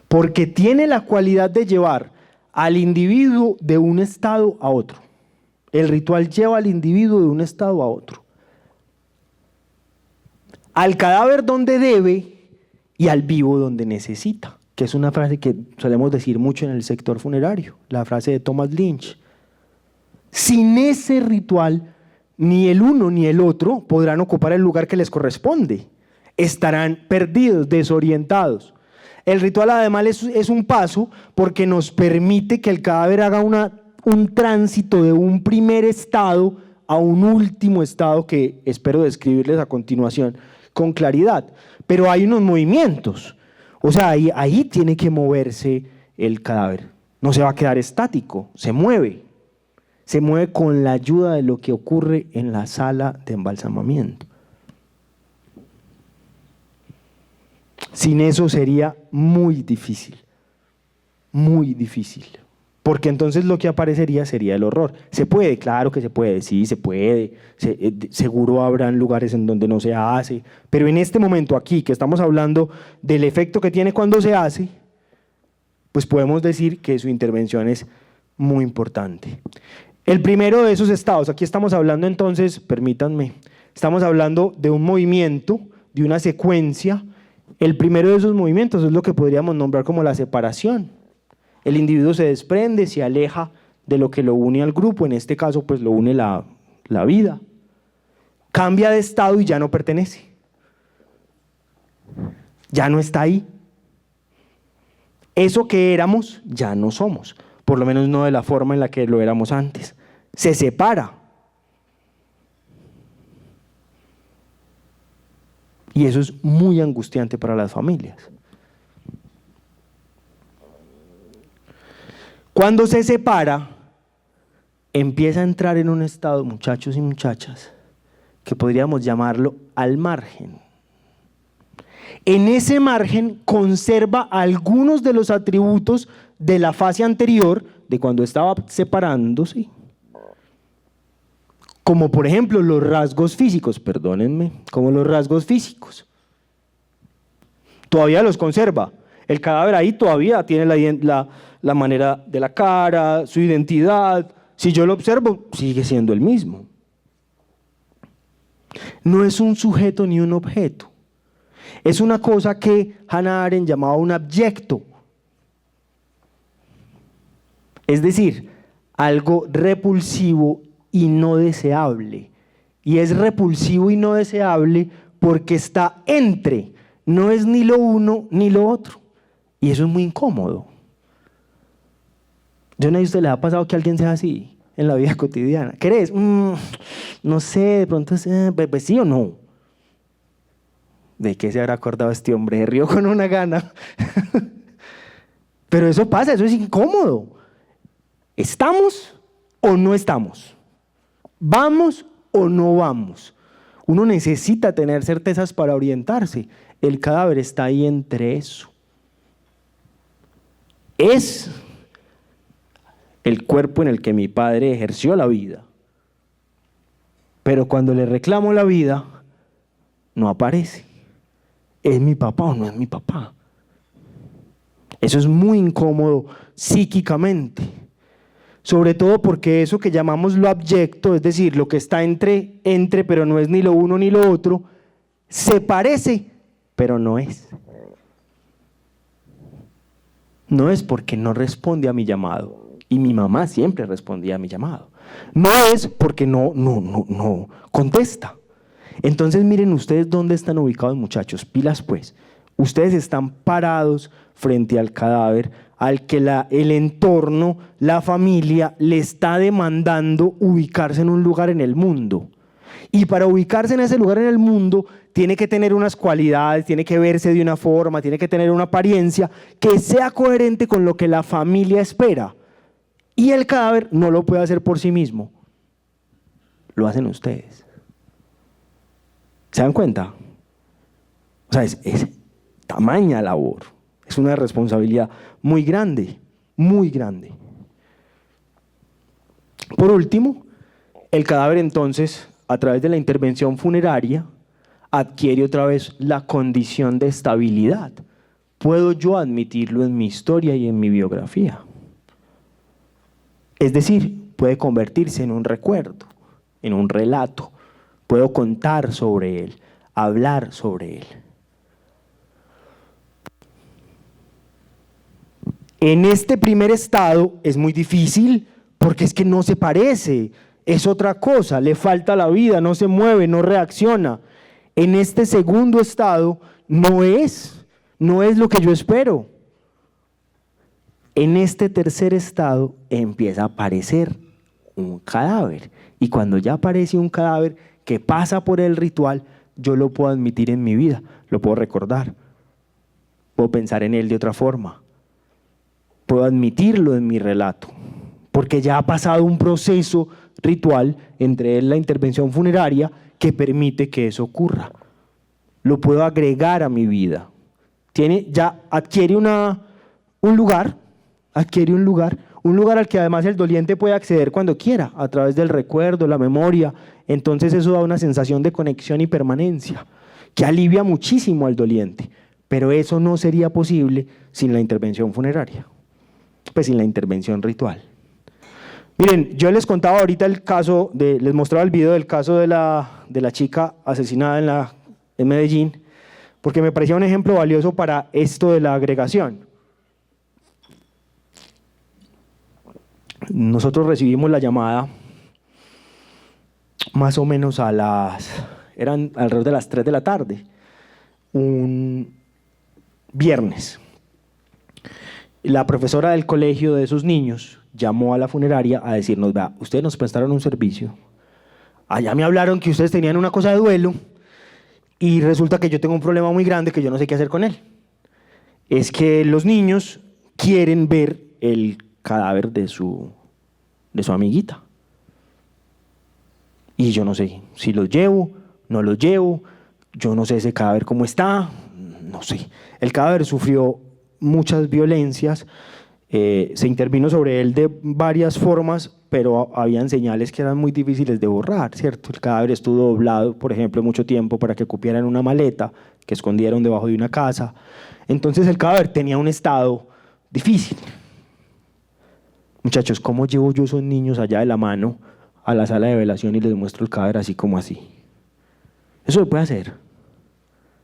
Porque tiene la cualidad de llevar al individuo de un estado a otro. El ritual lleva al individuo de un estado a otro. Al cadáver donde debe y al vivo donde necesita, que es una frase que solemos decir mucho en el sector funerario, la frase de Thomas Lynch. Sin ese ritual, ni el uno ni el otro podrán ocupar el lugar que les corresponde. Estarán perdidos, desorientados. El ritual además es un paso porque nos permite que el cadáver haga un tránsito de un primer estado a un último estado que espero describirles a continuación con claridad. Pero hay unos movimientos, o sea, ahí tiene que moverse el cadáver. No se va a quedar estático, se mueve con la ayuda de lo que ocurre en la sala de embalsamamiento. Sin eso sería muy difícil, muy difícil. Porque entonces lo que aparecería sería el horror. ¿Se puede? Claro que se puede, sí, se puede. Seguro habrán lugares en donde no se hace. Pero en este momento aquí, que estamos hablando del efecto que tiene cuando se hace, pues podemos decir que su intervención es muy importante. El primero de esos estados, aquí estamos hablando entonces, permítanme, estamos hablando de un movimiento, de una secuencia. El primero de esos movimientos es lo que podríamos nombrar como la separación. El individuo se desprende, se aleja de lo que lo une al grupo, en este caso pues lo une la vida. Cambia de estado y ya no pertenece. Ya no está ahí. Eso que éramos ya no somos, por lo menos no de la forma en la que lo éramos antes. Se separa. Y eso es muy angustiante para las familias. Cuando se separa, empieza a entrar en un estado, muchachos y muchachas, que podríamos llamarlo al margen. En ese margen conserva algunos de los atributos de la fase anterior, de cuando estaba separándose, como por ejemplo los rasgos físicos, perdónenme, como los rasgos físicos. Todavía los conserva. El cadáver ahí todavía tiene la manera de la cara, su identidad. Si yo lo observo, sigue siendo el mismo. No es un sujeto ni un objeto. Es una cosa que Hannah Arendt llamaba un abyecto. Es decir, algo repulsivo y no deseable. Y es repulsivo y no deseable porque está entre. No es ni lo uno ni lo otro. Y eso es muy incómodo. Yo no sé si a usted le ha pasado que alguien sea así en la vida cotidiana. ¿Querés? No sé, de pronto pues sí o no. ¿De qué se habrá acordado este hombre? Se rió con una gana. Pero eso pasa, eso es incómodo. ¿Estamos o no estamos? ¿Vamos o no vamos? Uno necesita tener certezas para orientarse. El cadáver está ahí entre eso. Es el cuerpo en el que mi padre ejerció la vida. Pero cuando le reclamo la vida, no aparece. ¿Es mi papá o no es mi papá? Eso es muy incómodo psíquicamente. Sobre todo porque eso que llamamos lo abyecto, es decir, lo que está entre, pero no es ni lo uno ni lo otro, se parece, pero no es. No es porque no responde a mi llamado. Y mi mamá siempre respondía a mi llamado. No es porque no contesta. Entonces miren ustedes dónde están ubicados, muchachos. Pilas pues. Ustedes están parados frente al cadáver al que el entorno, la familia, le está demandando ubicarse en un lugar en el mundo. Y para ubicarse en ese lugar en el mundo, tiene que tener unas cualidades, tiene que verse de una forma, tiene que tener una apariencia que sea coherente con lo que la familia espera. Y el cadáver no lo puede hacer por sí mismo. Lo hacen ustedes. ¿Se dan cuenta? O sea, es tamaña labor. Es una responsabilidad muy grande, muy grande. Por último, el cadáver entonces, a través de la intervención funeraria, adquiere otra vez la condición de estabilidad. Puedo yo admitirlo en mi historia y en mi biografía. Es decir, puede convertirse en un recuerdo, en un relato. Puedo contar sobre él, hablar sobre él. En este primer estado es muy difícil porque es que no se parece, es otra cosa, le falta la vida, no se mueve, no reacciona. En este segundo estado no es lo que yo espero. En este tercer estado empieza a aparecer un cadáver. Y cuando ya aparece un cadáver que pasa por el ritual, yo lo puedo admitir en mi vida, lo puedo recordar, puedo pensar en él de otra forma, puedo admitirlo en mi relato, porque ya ha pasado un proceso ritual, entre él la intervención funeraria, que permite que eso ocurra. Lo puedo agregar a mi vida. Adquiere un lugar, Un lugar al que además el doliente puede acceder cuando quiera, a través del recuerdo, la memoria. Entonces eso da una sensación de conexión y permanencia, que alivia muchísimo al doliente. Pero eso no sería posible sin la intervención funeraria, pues sin la intervención ritual. Miren, yo les contaba ahorita el caso, les mostraba el video del caso de la chica asesinada en Medellín, porque me parecía un ejemplo valioso para esto de la agregación. Nosotros recibimos la llamada más o menos eran alrededor de las 3 de la tarde, un viernes. La profesora del colegio de esos niños llamó a la funeraria a decirnos, vea, ustedes nos prestaron un servicio, allá me hablaron que ustedes tenían una cosa de duelo y resulta que yo tengo un problema muy grande que yo no sé qué hacer con él. Es que los niños quieren ver el cadáver de su amiguita. Y yo no sé si los llevo, no los llevo, yo no sé ese cadáver cómo está, no sé. El cadáver sufrió muchas violencias, se intervino sobre él de varias formas, pero habían señales que eran muy difíciles de borrar, ¿cierto? El cadáver estuvo doblado, por ejemplo, mucho tiempo para que cupieran una maleta que escondieron debajo de una casa. Entonces el cadáver tenía un estado difícil. Muchachos, ¿cómo llevo yo a esos niños allá de la mano a la sala de velación y les muestro el cadáver así como así? Eso se puede hacer.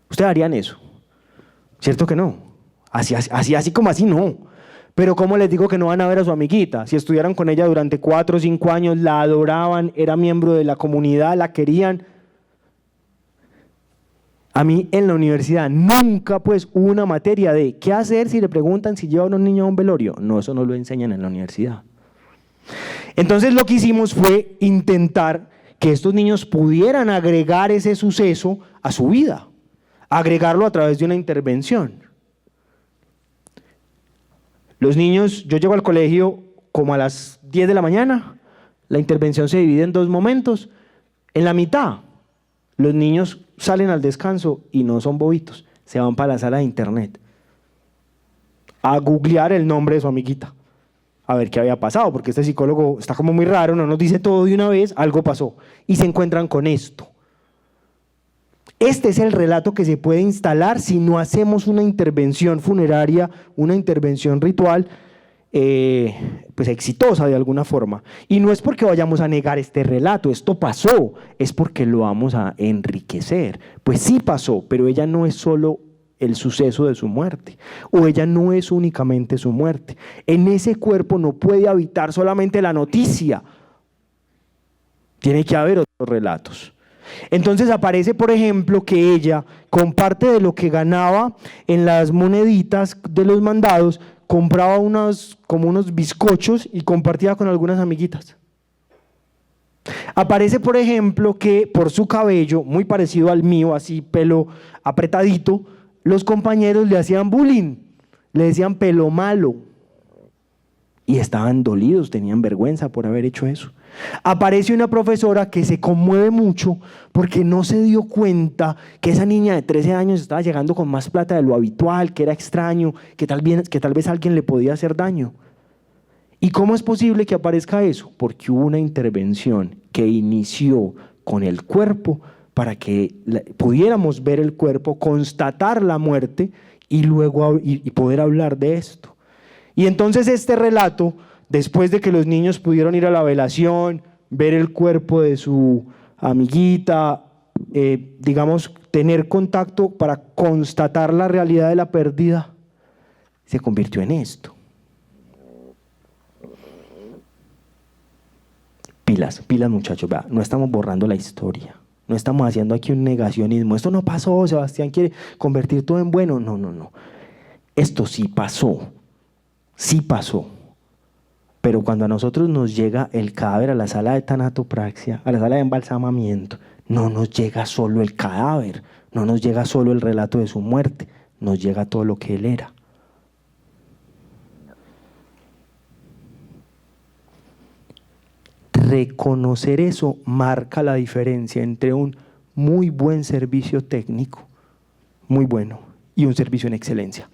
¿Ustedes harían eso? ¿Cierto que no? Así como así no. Pero ¿cómo les digo que no van a ver a su amiguita? Si estuvieran con ella durante 4 o 5 años, la adoraban, era miembro de la comunidad, la querían. A mí en la universidad nunca pues hubo una materia de qué hacer si le preguntan si lleva a un niño a un velorio. No, eso no lo enseñan en la universidad. Entonces lo que hicimos fue intentar que estos niños pudieran agregar ese suceso a su vida, agregarlo a través de una intervención. Los niños, yo llego al colegio como a las 10 de la mañana, la intervención se divide en 2 momentos. En la mitad, los niños salen al descanso y no son bobitos, se van para la sala de internet a googlear el nombre de su amiguita, a ver qué había pasado, porque este psicólogo está como muy raro, no nos dice todo de una vez, algo pasó, y se encuentran con esto. Este es el relato que se puede instalar si no hacemos una intervención funeraria, una intervención ritual, pues exitosa de alguna forma. Y no es porque vayamos a negar este relato, esto pasó, es porque lo vamos a enriquecer. Pues sí pasó, pero ella no es solo el suceso de su muerte, o ella no es únicamente su muerte. En ese cuerpo no puede habitar solamente la noticia, tiene que haber otros relatos. Entonces aparece, por ejemplo, que ella, con parte de lo que ganaba en las moneditas de los mandados, compraba como unos bizcochos y compartía con algunas amiguitas. Aparece, por ejemplo, que por su cabello, muy parecido al mío, así pelo apretadito, los compañeros le hacían bullying, le decían pelo malo. Y estaban dolidos, tenían vergüenza por haber hecho eso. Aparece una profesora que se conmueve mucho porque no se dio cuenta que esa niña de 13 años estaba llegando con más plata de lo habitual, que era extraño, que tal vez alguien le podía hacer daño. ¿Y cómo es posible que aparezca eso? Porque hubo una intervención que inició con el cuerpo para que pudiéramos ver el cuerpo, constatar la muerte y luego y poder hablar de esto. Y entonces este relato, después de que los niños pudieron ir a la velación, ver el cuerpo de su amiguita, digamos, tener contacto para constatar la realidad de la pérdida, se convirtió en esto. Pilas muchachos, vea, no estamos borrando la historia, no estamos haciendo aquí un negacionismo, esto no pasó, Sebastián quiere convertir todo en bueno, no, esto sí pasó. Sí pasó, pero cuando a nosotros nos llega el cadáver a la sala de tanatopraxia, a la sala de embalsamamiento, no nos llega solo el cadáver, no nos llega solo el relato de su muerte, nos llega todo lo que él era. Reconocer eso marca la diferencia entre un muy buen servicio técnico, muy bueno, y un servicio en excelencia.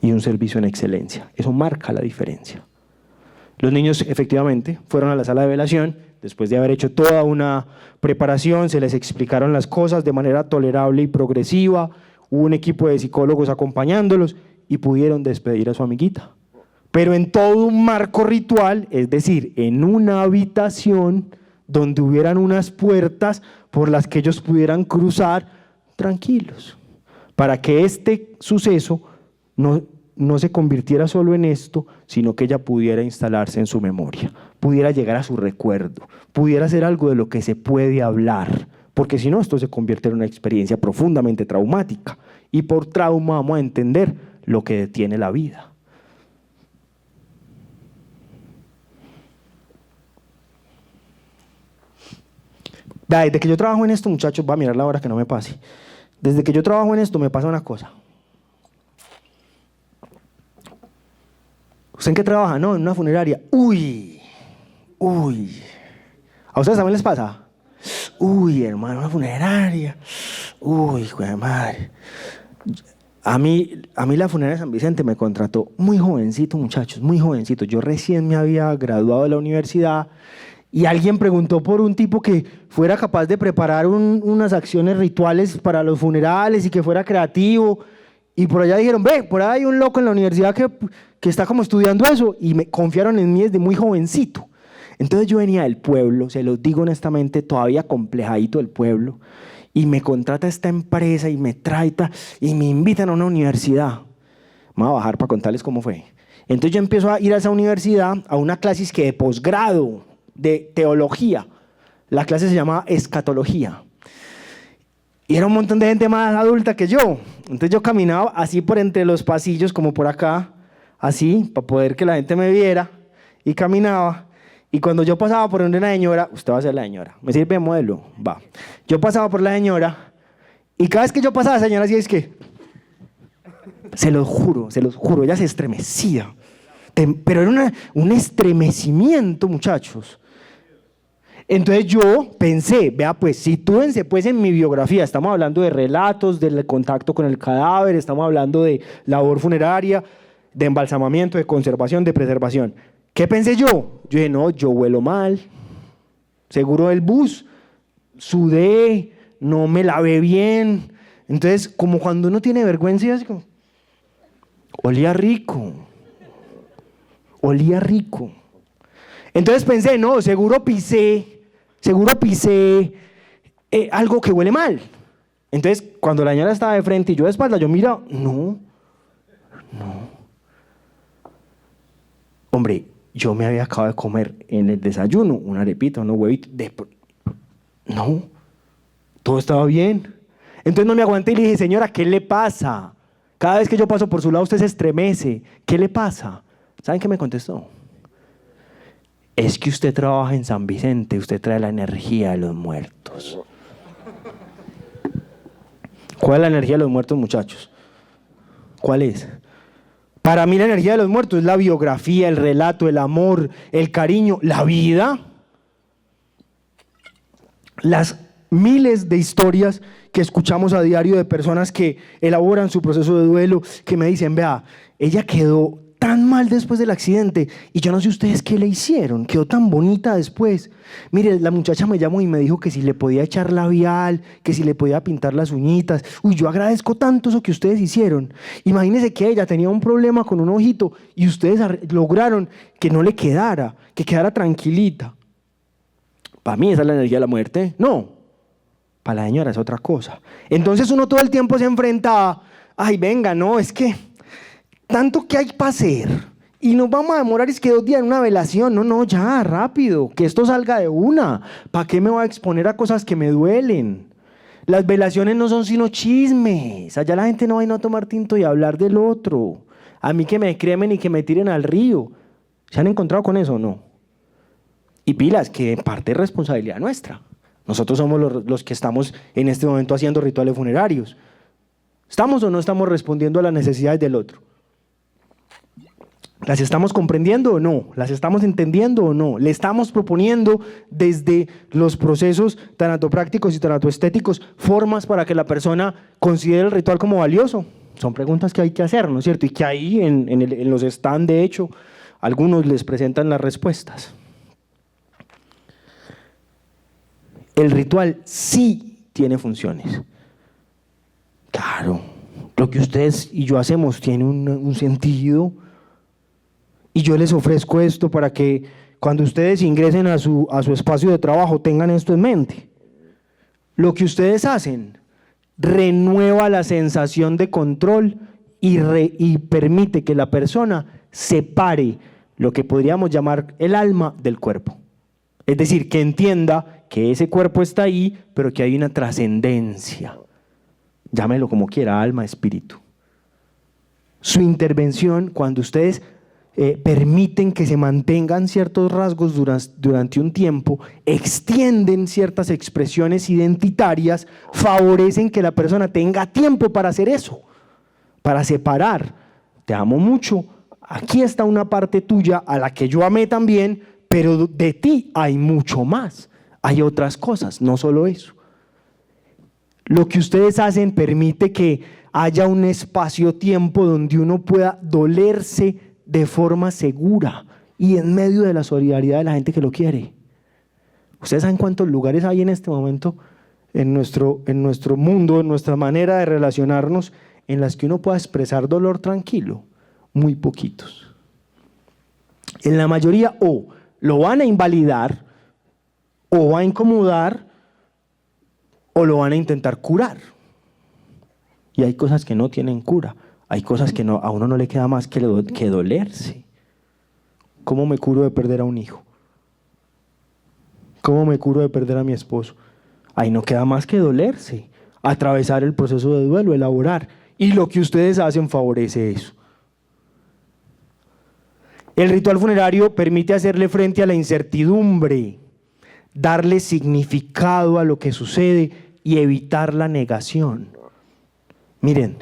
y un servicio en excelencia. Eso marca la diferencia. Los niños efectivamente fueron a la sala de velación, después de haber hecho toda una preparación, se les explicaron las cosas de manera tolerable y progresiva, hubo un equipo de psicólogos acompañándolos y pudieron despedir a su amiguita. Pero en todo un marco ritual, es decir, en una habitación donde hubieran unas puertas por las que ellos pudieran cruzar tranquilos, para que este suceso no se convirtiera solo en esto, sino que ella pudiera instalarse en su memoria, pudiera llegar a su recuerdo, pudiera ser algo de lo que se puede hablar, porque si no, esto se convierte en una experiencia profundamente traumática, y por trauma vamos a entender lo que detiene la vida. Desde que yo trabajo en esto, muchachos, va a mirar la hora que no me pase. Desde que yo trabajo en esto me pasa una cosa. ¿Usted en qué trabaja? No, en una funeraria. Uy. ¿A ustedes también les pasa? Uy, hermano, una funeraria. Uy, hijo de madre. A mí la funeraria de San Vicente me contrató muy jovencito, muchachos, muy jovencito. Yo recién me había graduado de la universidad y alguien preguntó por un tipo que fuera capaz de preparar unas acciones rituales para los funerales y que fuera creativo. Y por allá dijeron, ve, por ahí hay un loco en la universidad que está como estudiando eso, y me confiaron en mí desde muy jovencito. Entonces yo venía del pueblo, se los digo honestamente, todavía complejadito del pueblo, y me contrata esta empresa y me trae y me invitan a una universidad. Me voy a bajar para contarles cómo fue. Entonces yo empiezo a ir a esa universidad, a una clase que de posgrado, de teología. La clase se llama escatología. Y era un montón de gente más adulta que yo. Entonces yo caminaba así por entre los pasillos, como por acá, así, para poder que la gente me viera, y caminaba. Y cuando yo pasaba por donde una señora, usted va a ser la señora, ¿me sirve de modelo? Va. Yo pasaba por la señora, y cada vez que yo pasaba, la señora decía, es que, se los juro, ella se estremecía. Pero era un estremecimiento, muchachos. Entonces yo pensé, vea pues, sitúense pues en mi biografía, estamos hablando de relatos, del contacto con el cadáver, estamos hablando de labor funeraria, de embalsamamiento, de conservación, de preservación. ¿Qué pensé yo? Yo dije, no, yo huelo mal, seguro del bus, sudé, no me lavé bien. Entonces, como cuando uno tiene vergüenza, y así como, olía rico. Entonces pensé, no, seguro pisé algo que huele mal. Entonces, cuando la señora estaba de frente y yo de espalda, yo mira, no. Hombre, yo me había acabado de comer en el desayuno una arepita, unos huevitos. No, todo estaba bien. Entonces no me aguanté y le dije, señora, ¿qué le pasa? Cada vez que yo paso por su lado usted se estremece. ¿Qué le pasa? ¿Saben qué me contestó? Es que usted trabaja en San Vicente, usted trae la energía de los muertos. ¿Cuál es la energía de los muertos, muchachos? ¿Cuál es? Para mí la energía de los muertos es la biografía, el relato, el amor, el cariño, la vida. Las miles de historias que escuchamos a diario de personas que elaboran su proceso de duelo, que me dicen, vea, ella quedó tan mal después del accidente y yo no sé ustedes qué le hicieron, quedó tan bonita después. Mire, la muchacha me llamó y me dijo que si le podía echar labial, que si le podía pintar las uñitas. Uy, yo agradezco tanto eso que ustedes hicieron. Imagínense que ella tenía un problema con un ojito y ustedes lograron que no le quedara, que quedara tranquilita. Para mí esa es la energía de la muerte. No, para la señora es otra cosa. Entonces uno todo el tiempo se enfrenta a, ay, venga, no, es que tanto que hay para hacer y nos vamos a demorar es que 2 días en una velación. No, ya, rápido, que esto salga de una. ¿Para qué me voy a exponer a cosas que me duelen? Las velaciones no son sino chismes. Allá la gente no va a ir a tomar tinto y hablar del otro. A mí que me cremen y que me tiren al río. ¿Se han encontrado con eso o no? Y pilas, que en parte es responsabilidad nuestra. Nosotros somos los que estamos en este momento haciendo rituales funerarios. ¿Estamos o no estamos respondiendo a las necesidades del otro? ¿Las estamos comprendiendo o no? ¿Las estamos entendiendo o no? ¿Le estamos proponiendo desde los procesos tanatoprácticos y tanatoestéticos formas para que la persona considere el ritual como valioso? Son preguntas que hay que hacer, ¿no es cierto? Y que ahí en los stands, de hecho, algunos les presentan las respuestas. El ritual sí tiene funciones. Claro, lo que ustedes y yo hacemos tiene un sentido. Y yo les ofrezco esto para que cuando ustedes ingresen a su espacio de trabajo tengan esto en mente. Lo que ustedes hacen renueva la sensación de control y permite que la persona separe lo que podríamos llamar el alma del cuerpo. Es decir, que entienda que ese cuerpo está ahí, pero que hay una trascendencia. Llámelo como quiera, alma, espíritu. Su intervención, cuando ustedes permiten que se mantengan ciertos rasgos durante un tiempo, extienden ciertas expresiones identitarias, favorecen que la persona tenga tiempo para hacer eso, para separar. Te amo mucho, aquí está una parte tuya a la que yo amé también, pero de ti hay mucho más, hay otras cosas, no solo eso. Lo que ustedes hacen permite que haya un espacio-tiempo donde uno pueda dolerse de forma segura y en medio de la solidaridad de la gente que lo quiere. ¿Ustedes saben cuántos lugares hay en este momento en nuestro mundo, en nuestra manera de relacionarnos, en las que uno pueda expresar dolor tranquilo? Muy poquitos. En la mayoría o lo van a invalidar, o va a incomodar, o lo van a intentar curar. Y hay cosas que no tienen cura. Hay cosas que a uno no le queda más que dolerse. ¿Cómo me curo de perder a un hijo? ¿Cómo me curo de perder a mi esposo? Ahí no queda más que dolerse, atravesar el proceso de duelo, elaborar. Y lo que ustedes hacen favorece eso. El ritual funerario permite hacerle frente a la incertidumbre, darle significado a lo que sucede y evitar la negación. Miren,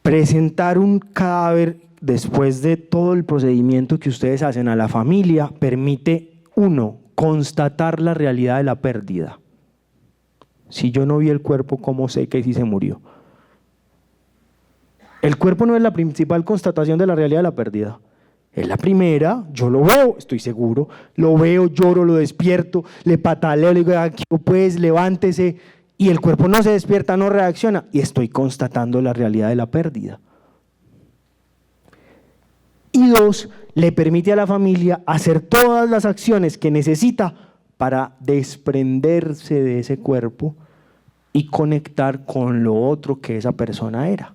presentar un cadáver después de todo el procedimiento que ustedes hacen a la familia permite, uno, constatar la realidad de la pérdida. Si yo no vi el cuerpo, ¿cómo sé que sí se murió? El cuerpo no es la principal constatación de la realidad de la pérdida. Es la primera, yo lo veo, estoy seguro, lo veo, lloro, lo despierto, le pataleo, le digo, aquí pues, levántese, y el cuerpo no se despierta, no reacciona, y estoy constatando la realidad de la pérdida. Y dos, le permite a la familia hacer todas las acciones que necesita para desprenderse de ese cuerpo y conectar con lo otro que esa persona era.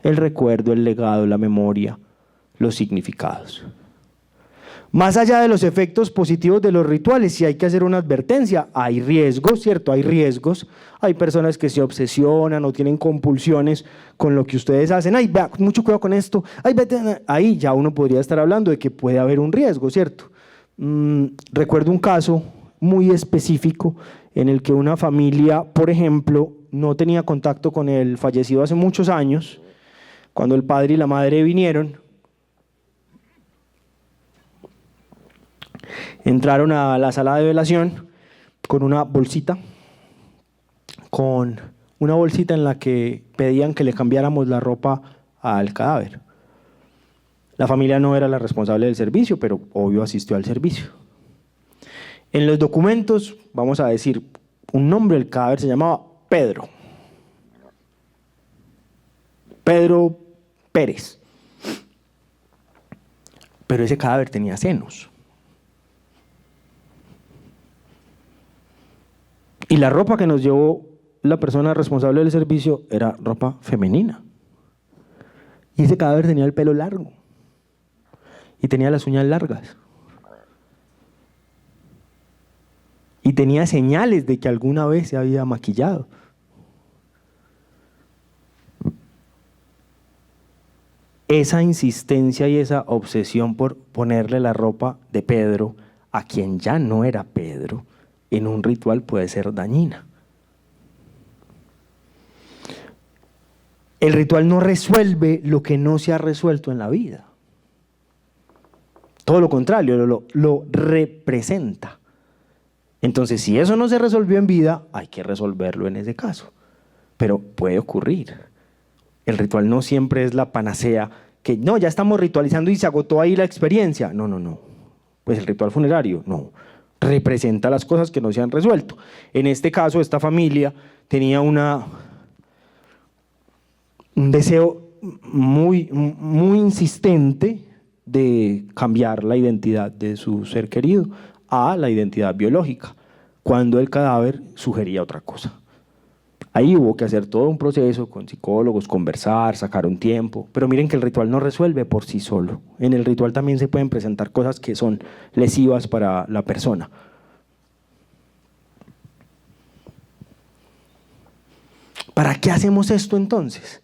El recuerdo, el legado, la memoria, los significados. Más allá de los efectos positivos de los rituales, sí hay que hacer una advertencia. Hay riesgos, ¿cierto? Hay riesgos. Hay personas que se obsesionan o tienen compulsiones con lo que ustedes hacen. Ay, vea, mucho cuidado con esto. Ay, vete. Ahí ya uno podría estar hablando de que puede haber un riesgo, ¿cierto? Recuerdo un caso muy específico en el que una familia, por ejemplo, no tenía contacto con el fallecido hace muchos años. Cuando el padre y la madre vinieron, entraron a la sala de velación con una bolsita en la que pedían que le cambiáramos la ropa al cadáver. La familia no era la responsable del servicio, pero obvio asistió al servicio. En los documentos, vamos a decir, un nombre del cadáver se llamaba Pedro. Pedro Pérez. Pero ese cadáver tenía senos. Y la ropa que nos llevó la persona responsable del servicio era ropa femenina. Y ese cadáver tenía el pelo largo. Y tenía las uñas largas. Y tenía señales de que alguna vez se había maquillado. Esa insistencia y esa obsesión por ponerle la ropa de Pedro a quien ya no era Pedro, en un ritual puede ser dañina. El ritual no resuelve lo que no se ha resuelto en la vida. Todo lo contrario, lo representa. Entonces, si eso no se resolvió en vida, hay que resolverlo en ese caso. Pero puede ocurrir. El ritual no siempre es la panacea, que no, ya estamos ritualizando y se agotó ahí la experiencia. No, no, no. Pues el ritual funerario, no. Representa las cosas que no se han resuelto. En este caso, esta familia tenía un deseo muy insistente de cambiar la identidad de su ser querido a la identidad biológica, cuando el cadáver sugería otra cosa. Ahí hubo que hacer todo un proceso con psicólogos, conversar, sacar un tiempo, pero miren que el ritual no resuelve por sí solo. En el ritual también se pueden presentar cosas que son lesivas para la persona. ¿Para qué hacemos esto entonces?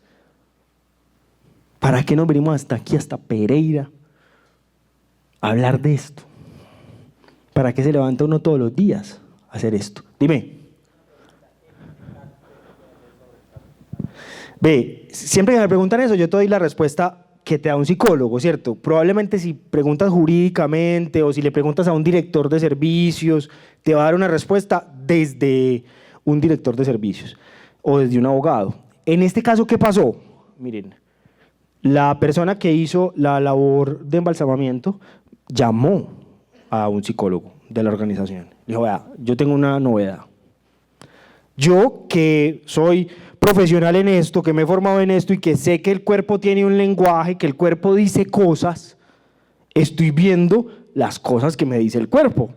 ¿Para qué nos venimos hasta aquí, hasta Pereira, a hablar de esto? ¿Para qué se levanta uno todos los días a hacer esto? Dime. Ve, siempre que me preguntan eso, yo te doy la respuesta que te da un psicólogo, ¿cierto? Probablemente si preguntas jurídicamente o si le preguntas a un director de servicios, te va a dar una respuesta desde un director de servicios o desde un abogado. En este caso, ¿qué pasó? Miren, la persona que hizo la labor de embalsamamiento llamó a un psicólogo de la organización. Dijo, vea, yo tengo una novedad. Yo que soy profesional en esto, que me he formado en esto y que sé que el cuerpo tiene un lenguaje, que el cuerpo dice cosas, estoy viendo las cosas que me dice el cuerpo.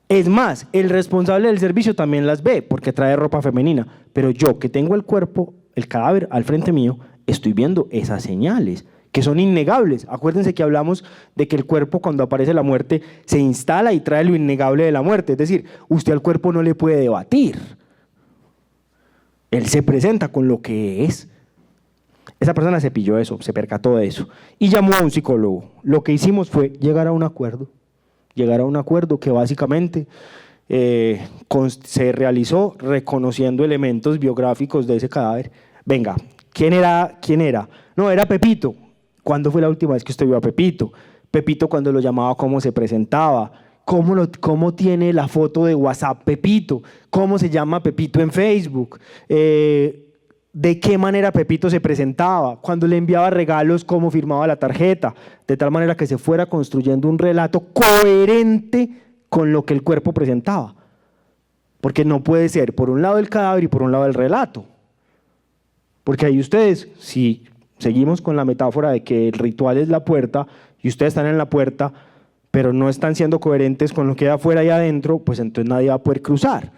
Es más, el responsable del servicio también las ve porque trae ropa femenina, pero yo que tengo el cuerpo, el cadáver al frente mío, estoy viendo esas señales que son innegables. Acuérdense que hablamos de que el cuerpo cuando aparece la muerte se instala y trae lo innegable de la muerte, es decir, usted al cuerpo no le puede debatir. Él se presenta con lo que es. Esa persona se pilló eso, se percató de eso y llamó a un psicólogo. Lo que hicimos fue llegar a un acuerdo que básicamente se realizó reconociendo elementos biográficos de ese cadáver. Venga, ¿quién era? No, era Pepito. ¿Cuándo fue la última vez que usted vio a Pepito? Pepito cuando lo llamaba, ¿cómo se presentaba? ¿Cómo tiene la foto de WhatsApp Pepito? ¿Cómo se llama Pepito en Facebook? ¿De qué manera Pepito se presentaba? Cuando le enviaba regalos, ¿cómo firmaba la tarjeta? De tal manera que se fuera construyendo un relato coherente con lo que el cuerpo presentaba. Porque no puede ser por un lado el cadáver y por un lado el relato. Porque ahí ustedes, si seguimos con la metáfora de que el ritual es la puerta y ustedes están en la puerta, pero no están siendo coherentes con lo que hay afuera y adentro, pues entonces nadie va a poder cruzar.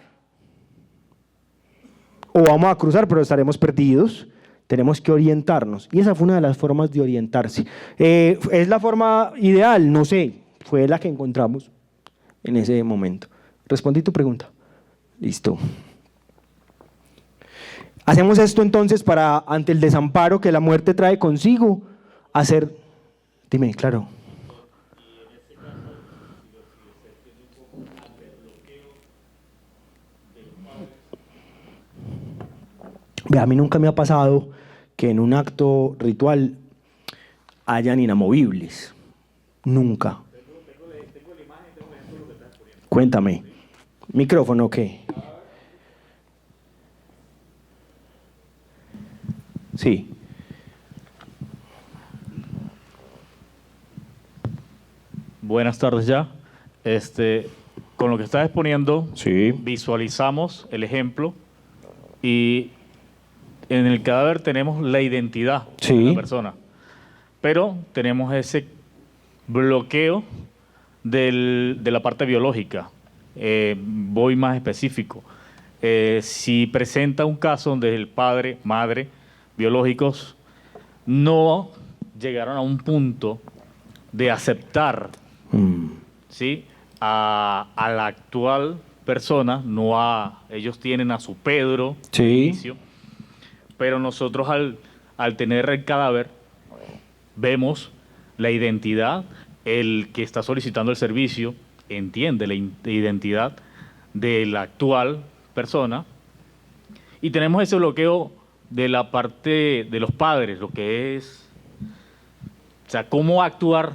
O vamos a cruzar, pero estaremos perdidos. Tenemos que orientarnos. Y esa fue una de las formas de orientarse. ¿Es la forma ideal? No sé. Fue la que encontramos en ese momento. Respondí tu pregunta. Listo. Hacemos esto entonces para, ante el desamparo que la muerte trae consigo, hacer... Dime, claro. A mí nunca me ha pasado que en un acto ritual hayan inamovibles. Nunca. Cuéntame. ¿Micrófono o qué? Sí. Buenas tardes ya. Con lo que estás exponiendo, sí, visualizamos el ejemplo y en el cadáver tenemos la identidad de la persona, pero tenemos ese bloqueo de la parte biológica. Voy más específico. Si presenta un caso donde el padre, madre, biológicos no llegaron a un punto de aceptar ¿sí? a la actual persona, ellos tienen a su Pedro, inicio, pero nosotros al tener el cadáver vemos la identidad, el que está solicitando el servicio entiende la identidad de la actual persona y tenemos ese bloqueo de la parte de los padres, lo que es, o sea, cómo actuar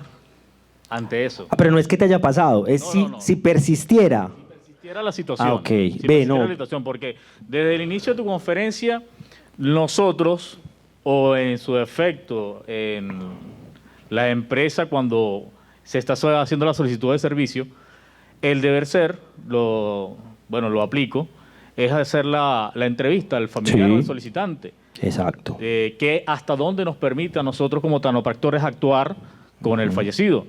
ante eso. Pero no es que te haya pasado, es si persistiera. Si persistiera la situación. Ok, si persistiera la situación, porque desde el inicio de tu conferencia nosotros o en su defecto en la empresa cuando se está haciendo la solicitud de servicio, el deber ser, lo aplico, es hacer la entrevista al familiar o al solicitante. Exacto. Que hasta dónde nos permite a nosotros como tanopractores actuar con el fallecido.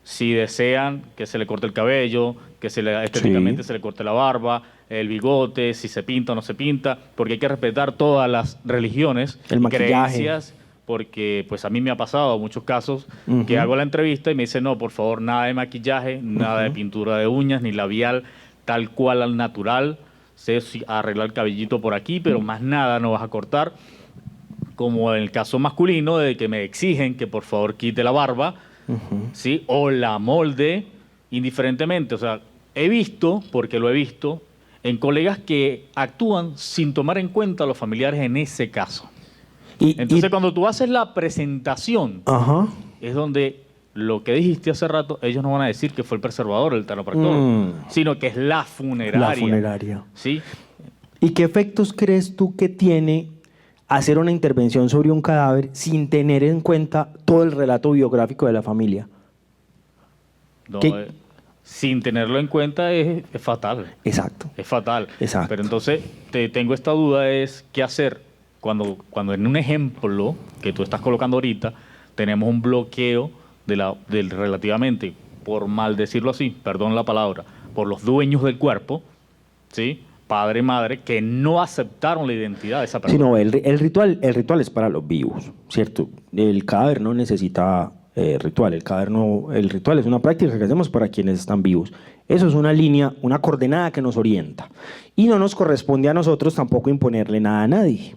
Si desean que se le corte el cabello, que estéticamente se le corte la barba, el bigote, si se pinta o no se pinta, porque hay que respetar todas las religiones, creencias, porque pues a mí me ha pasado en muchos casos que hago la entrevista y me dicen, no, por favor, nada de maquillaje, nada de pintura de uñas, ni labial, tal cual al natural, sé arreglar el cabellito por aquí, pero más nada no vas a cortar, como en el caso masculino, de que me exigen que por favor quite la barba, ¿sí? O la molde, indiferentemente. O sea, he visto, porque lo he visto, en colegas que actúan sin tomar en cuenta a los familiares en ese caso. Entonces, cuando tú haces la presentación, es donde lo que dijiste hace rato, ellos no van a decir que fue el preservador, el tanopractor, sino que es la funeraria. La funeraria. ¿Sí? ¿Y qué efectos crees tú que tiene hacer una intervención sobre un cadáver sin tener en cuenta todo el relato biográfico de la familia? No, sin tenerlo en cuenta es fatal. Exacto. Es fatal. Exacto. Pero entonces, tengo esta duda, es qué hacer cuando en un ejemplo que tú estás colocando ahorita, tenemos un bloqueo del relativamente, por mal decirlo así, perdón la palabra, por los dueños del cuerpo, ¿sí? Padre y madre, que no aceptaron la identidad de esa persona. Sí, no, el ritual es para los vivos, ¿cierto? El cadáver no necesita ritual. El ritual es una práctica que hacemos para quienes están vivos. Eso es una línea, una coordenada que nos orienta. Y no nos corresponde a nosotros tampoco imponerle nada a nadie.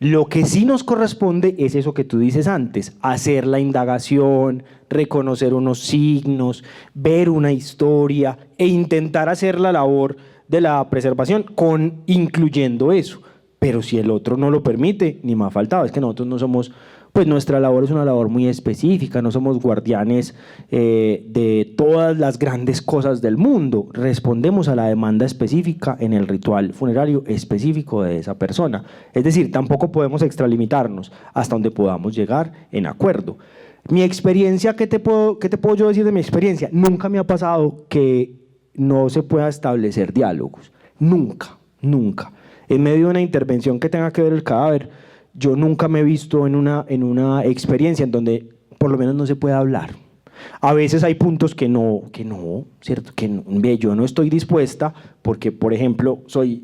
Lo que sí nos corresponde es eso que tú dices antes, hacer la indagación, reconocer unos signos, ver una historia e intentar hacer la labor de la preservación incluyendo eso. Pero si el otro no lo permite, ni más faltaba, es que nosotros no somos, pues nuestra labor es una labor muy específica, no somos guardianes de todas las grandes cosas del mundo, respondemos a la demanda específica en el ritual funerario específico de esa persona. Es decir, tampoco podemos extralimitarnos hasta donde podamos llegar en acuerdo. Mi experiencia, ¿qué te puedo yo decir de mi experiencia? Nunca me ha pasado que no se pueda establecer diálogos, nunca, nunca. En medio de una intervención que tenga que ver el cadáver, yo nunca me he visto en una experiencia en donde por lo menos no se puede hablar. A veces hay puntos que no, ¿cierto? Yo no estoy dispuesta porque, por ejemplo, soy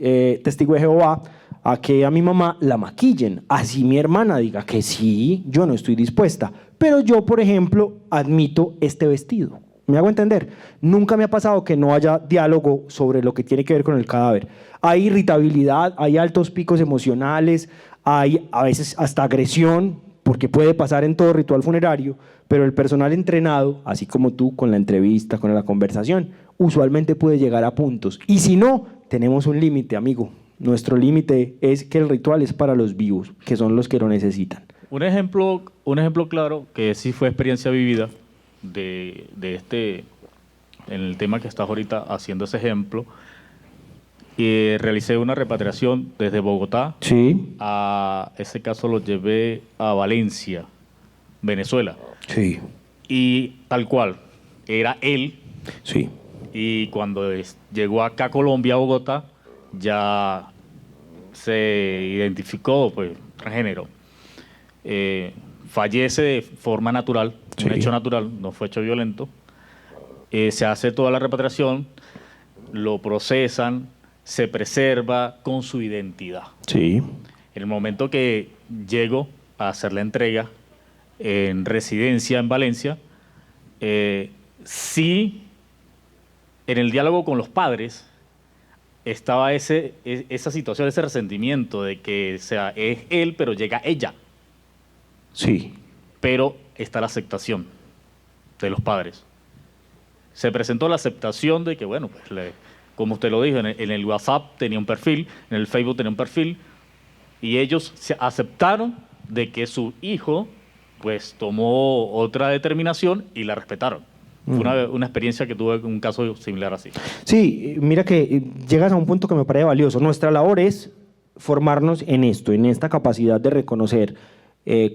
testigo de Jehová, a que a mi mamá la maquillen. Así mi hermana diga que sí, yo no estoy dispuesta. Pero yo, por ejemplo, admito este vestido. ¿Me hago entender? Nunca me ha pasado que no haya diálogo sobre lo que tiene que ver con el cadáver. Hay irritabilidad, hay altos picos emocionales, hay a veces hasta agresión, porque puede pasar en todo ritual funerario, pero el personal entrenado, así como tú con la entrevista, con la conversación, usualmente puede llegar a puntos. Y si no, tenemos un límite, amigo. Nuestro límite es que el ritual es para los vivos, que son los que lo necesitan. Un ejemplo claro, que sí fue experiencia vivida, en el tema que estás ahorita haciendo ese ejemplo, realicé una repatriación desde Bogotá. Sí. A ese caso lo llevé a Valencia, Venezuela. Sí. Y tal cual, era él. Sí. Y cuando llegó acá a Colombia, a Bogotá, ya se identificó, pues, transgénero. Fallece de forma natural, un hecho natural, no fue hecho violento. Se hace toda la repatriación, lo procesan, se preserva con su identidad. Sí. En el momento que llego a hacer la entrega en residencia en Valencia, sí, en el diálogo con los padres estaba esa situación, ese resentimiento de que es él, pero llega ella. Sí. Pero está la aceptación de los padres. Se presentó la aceptación de que, bueno, pues como usted lo dijo, en el WhatsApp tenía un perfil, en el Facebook tenía un perfil, y ellos se aceptaron de que su hijo pues tomó otra determinación y la respetaron. Fue una experiencia que tuve en un caso similar así. Sí, mira que llegas a un punto que me parece valioso. Nuestra labor es formarnos en esto, en esta capacidad de reconocer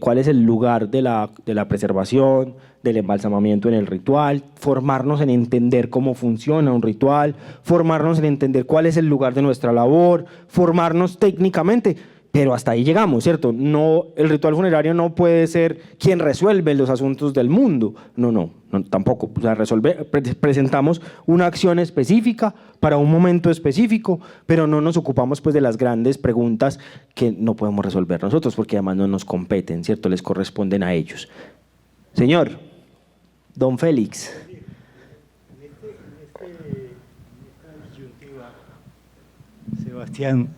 cuál es el lugar de la preservación, del embalsamamiento en el ritual, formarnos en entender cómo funciona un ritual, formarnos en entender cuál es el lugar de nuestra labor, formarnos técnicamente, pero hasta ahí llegamos, ¿cierto? No, el ritual funerario no puede ser quien resuelve los asuntos del mundo, no, tampoco. O sea, presentamos una acción específica para un momento específico, pero no nos ocupamos pues de las grandes preguntas que no podemos resolver nosotros, porque además no nos competen, ¿cierto? Les corresponden a ellos. Señor, don Félix. Sebastián,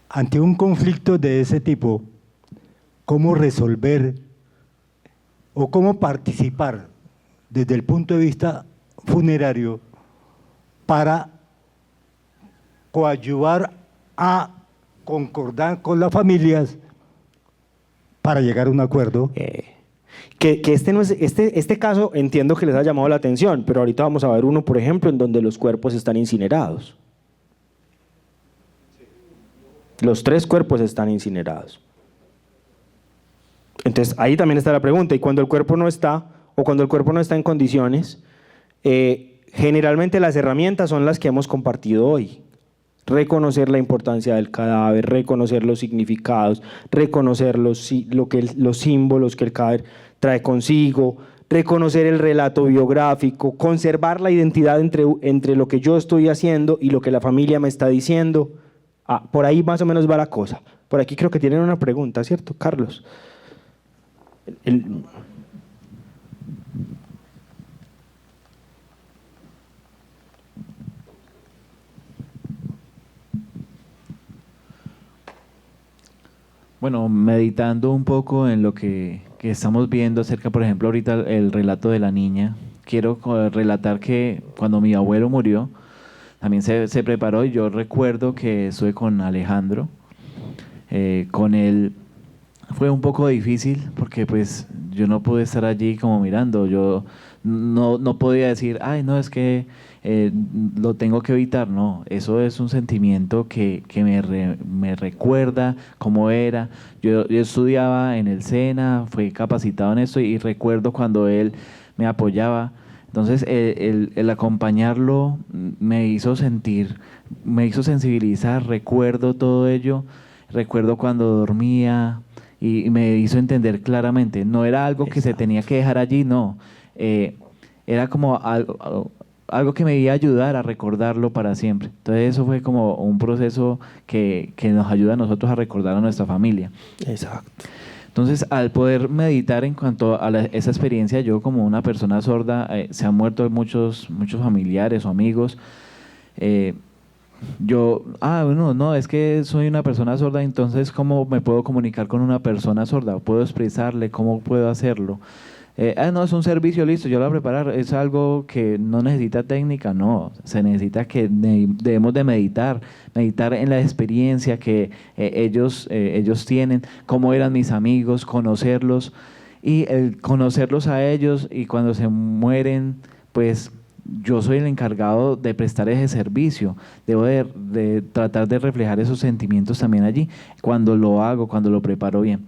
ante un conflicto de ese tipo, ¿cómo resolver o cómo participar desde el punto de vista funerario para coadyuvar a concordar con las familias para llegar a un acuerdo? Que este caso entiendo que les ha llamado la atención, pero ahorita vamos a ver uno, por ejemplo, en donde los cuerpos están incinerados. Los 3 cuerpos están incinerados. Entonces, ahí también está la pregunta. Y cuando el cuerpo no está, o cuando el cuerpo no está en condiciones, generalmente las herramientas son las que hemos compartido hoy. Reconocer la importancia del cadáver, reconocer los significados, reconocer los símbolos que el cadáver trae consigo, reconocer el relato biográfico, conservar la identidad entre lo que yo estoy haciendo y lo que la familia me está diciendo. Por ahí más o menos va la cosa. Por aquí creo que tienen una pregunta, ¿cierto, Carlos? Bueno, meditando un poco en lo que estamos viendo acerca, por ejemplo, ahorita el relato de la niña, quiero relatar que cuando mi abuelo murió, también se preparó y yo recuerdo que estuve con Alejandro. Con él fue un poco difícil porque pues yo no pude estar allí como mirando, yo no podía decir, ay no, es que lo tengo que evitar, no, eso es un sentimiento que me recuerda cómo era. Yo estudiaba en el SENA, fui capacitado en eso y recuerdo cuando él me apoyaba. Entonces el acompañarlo me hizo sensibilizar, recuerdo todo ello, recuerdo cuando dormía y me hizo entender claramente, no era algo que se tenía que dejar allí, no, era como algo que me iba a ayudar a recordarlo para siempre. Entonces eso fue como un proceso que nos ayuda a nosotros a recordar a nuestra familia. Exacto. Entonces, al poder meditar en cuanto a esa experiencia, yo como una persona sorda, se han muerto muchos familiares o amigos. No, es que soy una persona sorda, entonces ¿cómo me puedo comunicar con una persona sorda? ¿Puedo expresarle? ¿Cómo puedo hacerlo? No, es un servicio, listo, yo lo voy a preparar. Es algo que no necesita técnica, no. Se necesita que debemos de meditar en la experiencia que ellos tienen, cómo eran mis amigos, conocerlos y el conocerlos a ellos, y cuando se mueren, pues yo soy el encargado de prestar ese servicio. Debo de tratar de reflejar esos sentimientos también allí, cuando lo hago, cuando lo preparo bien.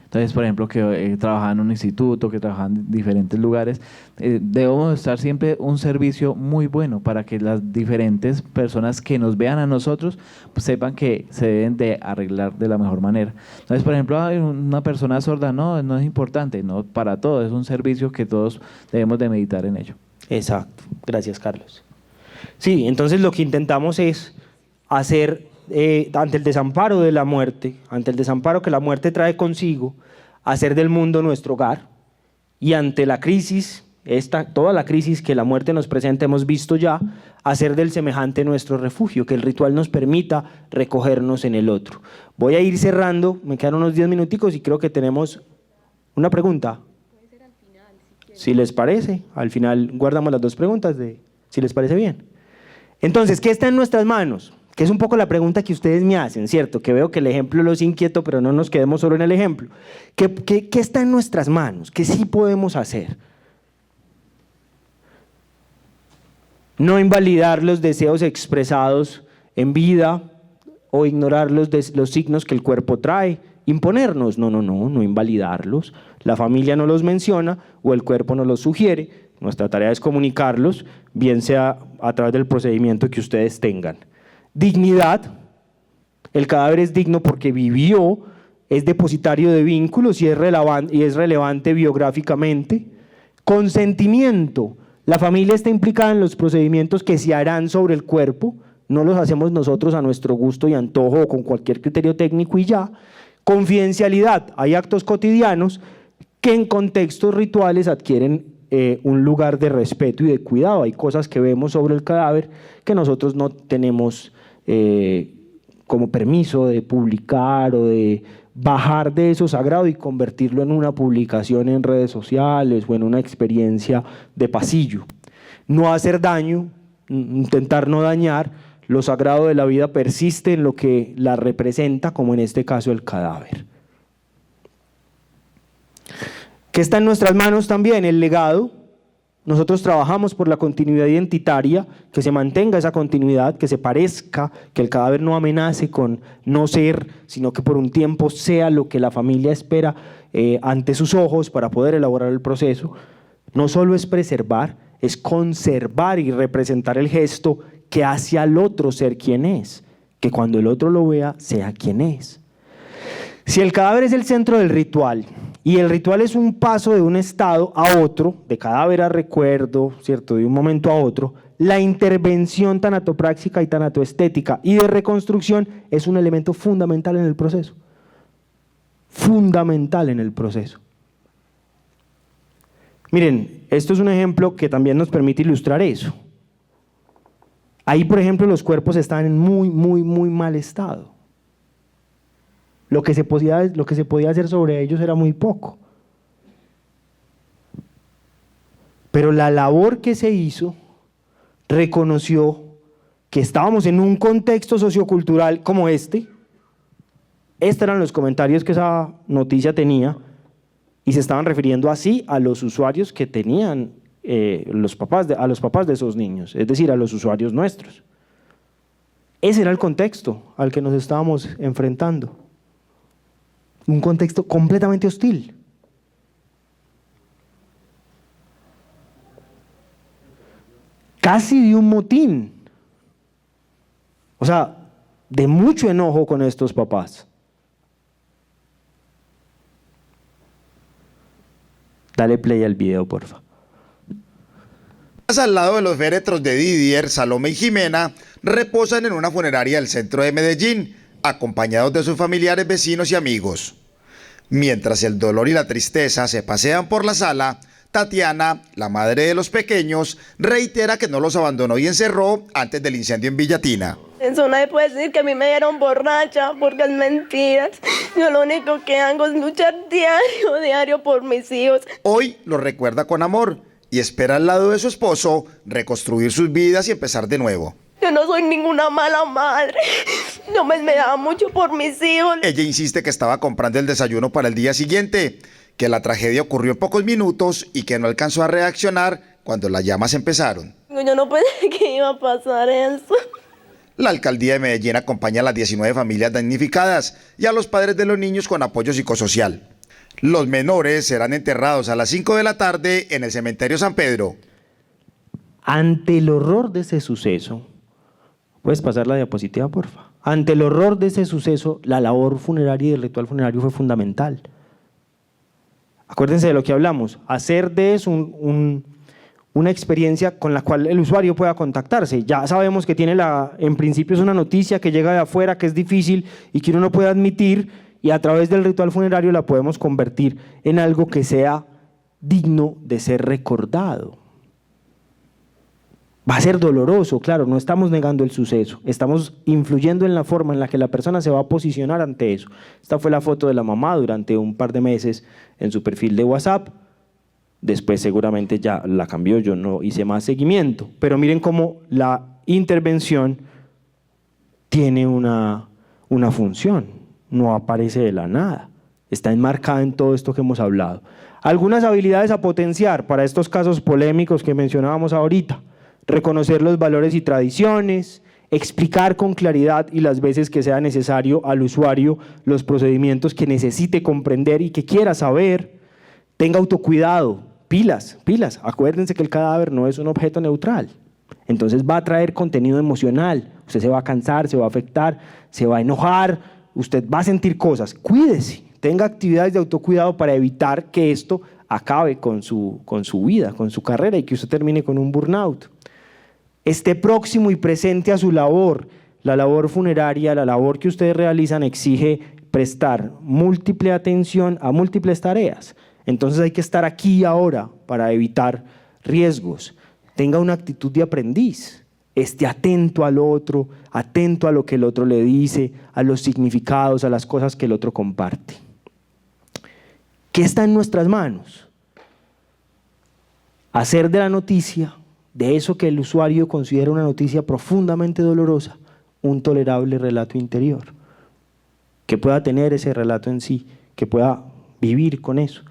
Entonces, por ejemplo, que trabajaba en un instituto, que trabajaba en diferentes lugares, debemos estar siempre un servicio muy bueno para que las diferentes personas que nos vean a nosotros pues, sepan que se deben de arreglar de la mejor manera. Entonces, por ejemplo, una persona sorda no es importante, no, para todo, es un servicio que todos debemos de meditar en ello. Exacto, gracias Carlos. Sí, entonces lo que intentamos es hacer, ante el desamparo de la muerte, ante el desamparo que la muerte trae consigo, hacer del mundo nuestro hogar, y ante la crisis, toda la crisis que la muerte nos presenta, hemos visto ya, hacer del semejante nuestro refugio, que el ritual nos permita recogernos en el otro. Voy a ir cerrando, me quedan unos 10 minuticos y creo que tenemos una pregunta. Si les parece, al final guardamos las 2 preguntas, si les parece bien. Entonces, ¿qué está en nuestras manos? Que es un poco la pregunta que ustedes me hacen, ¿cierto? Que veo que el ejemplo los inquieto, pero no nos quedemos solo en el ejemplo. ¿Qué está en nuestras manos? ¿Qué sí podemos hacer? No invalidar los deseos expresados en vida o ignorar los signos que el cuerpo trae. imponernos. No invalidarlos. La familia no los menciona o el cuerpo no los sugiere. Nuestra tarea es comunicarlos, bien sea a través del procedimiento que ustedes tengan. Dignidad. El cadáver es digno porque vivió, es depositario de vínculos y es relevante biográficamente. Consentimiento. La familia está implicada en los procedimientos que se harán sobre el cuerpo, no los hacemos nosotros a nuestro gusto y antojo o con cualquier criterio técnico y ya. Confidencialidad. Hay actos cotidianos que en contextos rituales adquieren un lugar de respeto y de cuidado. Hay cosas que vemos sobre el cadáver que nosotros no tenemos como permiso de publicar o de bajar de eso sagrado y convertirlo en una publicación en redes sociales o en una experiencia de pasillo. No hacer daño, intentar no dañar, lo sagrado de la vida persiste en lo que la representa, como en este caso el cadáver. ¿Qué está en nuestras manos también? El legado. Nosotros trabajamos por la continuidad identitaria, que se mantenga esa continuidad, que se parezca, que el cadáver no amenace con no ser, sino que por un tiempo sea lo que la familia espera ante sus ojos para poder elaborar el proceso. No solo es preservar, es conservar y representar el gesto que hace al otro ser quien es, que cuando el otro lo vea sea quien es. Si el cadáver es el centro del ritual, y el ritual es un paso de un estado a otro, de cadáver a recuerdo, ¿cierto?, de un momento a otro, la intervención tanatopráctica y tanatoestética y de reconstrucción es un elemento fundamental en el proceso. Fundamental en el proceso. Miren, esto es un ejemplo que también nos permite ilustrar eso. Ahí, por ejemplo, los cuerpos están en muy mal estado. Lo que se podía hacer sobre ellos era muy poco. Pero la labor que se hizo reconoció que estábamos en un contexto sociocultural como este. Estos eran los comentarios que esa noticia tenía y se estaban refiriendo así a los usuarios que tenían a los papás de esos niños, es decir, a los usuarios nuestros. Ese era el contexto al que nos estábamos enfrentando. Un contexto completamente hostil. Casi de un motín. O sea, de mucho enojo con estos papás. Dale play al video, porfa. Al lado de los féretros de Didier, Salome y Jimena, reposan en una funeraria del centro de Medellín, acompañados de sus familiares, vecinos y amigos. Mientras el dolor y la tristeza se pasean por la sala, Tatiana, la madre de los pequeños, reitera que no los abandonó y encerró antes del incendio en Villatina. Eso nadie puede decir que a mí me dieron borracha, porque es mentira. Yo lo único que hago es luchar diario por mis hijos. Hoy lo recuerda con amor y espera al lado de su esposo reconstruir sus vidas y empezar de nuevo. Yo no soy ninguna mala madre. No me daba mucho por mis hijos. Ella insiste que estaba comprando el desayuno para el día siguiente, que la tragedia ocurrió en pocos minutos y que no alcanzó a reaccionar cuando las llamas empezaron. Yo no pensé que iba a pasar eso. La alcaldía de Medellín acompaña a las 19 familias damnificadas y a los padres de los niños con apoyo psicosocial. Los menores serán enterrados a las 5 de la tarde en el cementerio San Pedro. Ante el horror de ese suceso, ¿puedes pasar la diapositiva, porfa? Ante el horror de ese suceso, la labor funeraria y el ritual funerario fue fundamental. Acuérdense de lo que hablamos, hacer de eso una experiencia con la cual el usuario pueda contactarse. Ya sabemos que en principio es una noticia que llega de afuera, que es difícil y que uno no puede admitir, y a través del ritual funerario la podemos convertir en algo que sea digno de ser recordado. Va a ser doloroso, claro, no estamos negando el suceso, estamos influyendo en la forma en la que la persona se va a posicionar ante eso. Esta fue la foto de la mamá durante un par de meses en su perfil de WhatsApp, después seguramente ya la cambió, yo no hice más seguimiento, pero miren cómo la intervención tiene una función, no aparece de la nada, está enmarcada en todo esto que hemos hablado. Algunas habilidades a potenciar para estos casos polémicos que mencionábamos ahorita: reconocer los valores y tradiciones, explicar con claridad y las veces que sea necesario al usuario los procedimientos que necesite comprender y que quiera saber. Tenga autocuidado, pilas. Acuérdense que el cadáver no es un objeto neutral. Entonces va a traer contenido emocional. Usted se va a cansar, se va a afectar, se va a enojar, usted va a sentir cosas. Cuídese, tenga actividades de autocuidado para evitar que esto acabe con su vida, con su carrera y que usted termine con un burnout. Esté próximo y presente a su labor. La labor funeraria, la labor que ustedes realizan exige prestar múltiple atención a múltiples tareas. Entonces hay que estar aquí y ahora para evitar riesgos. Tenga una actitud de aprendiz. Esté atento al otro, atento a lo que el otro le dice, a los significados, a las cosas que el otro comparte. ¿Qué está en nuestras manos? Hacer de la noticia, de eso que el usuario considera una noticia profundamente dolorosa, un tolerable relato interior. Que pueda tener ese relato en sí, que pueda vivir con eso,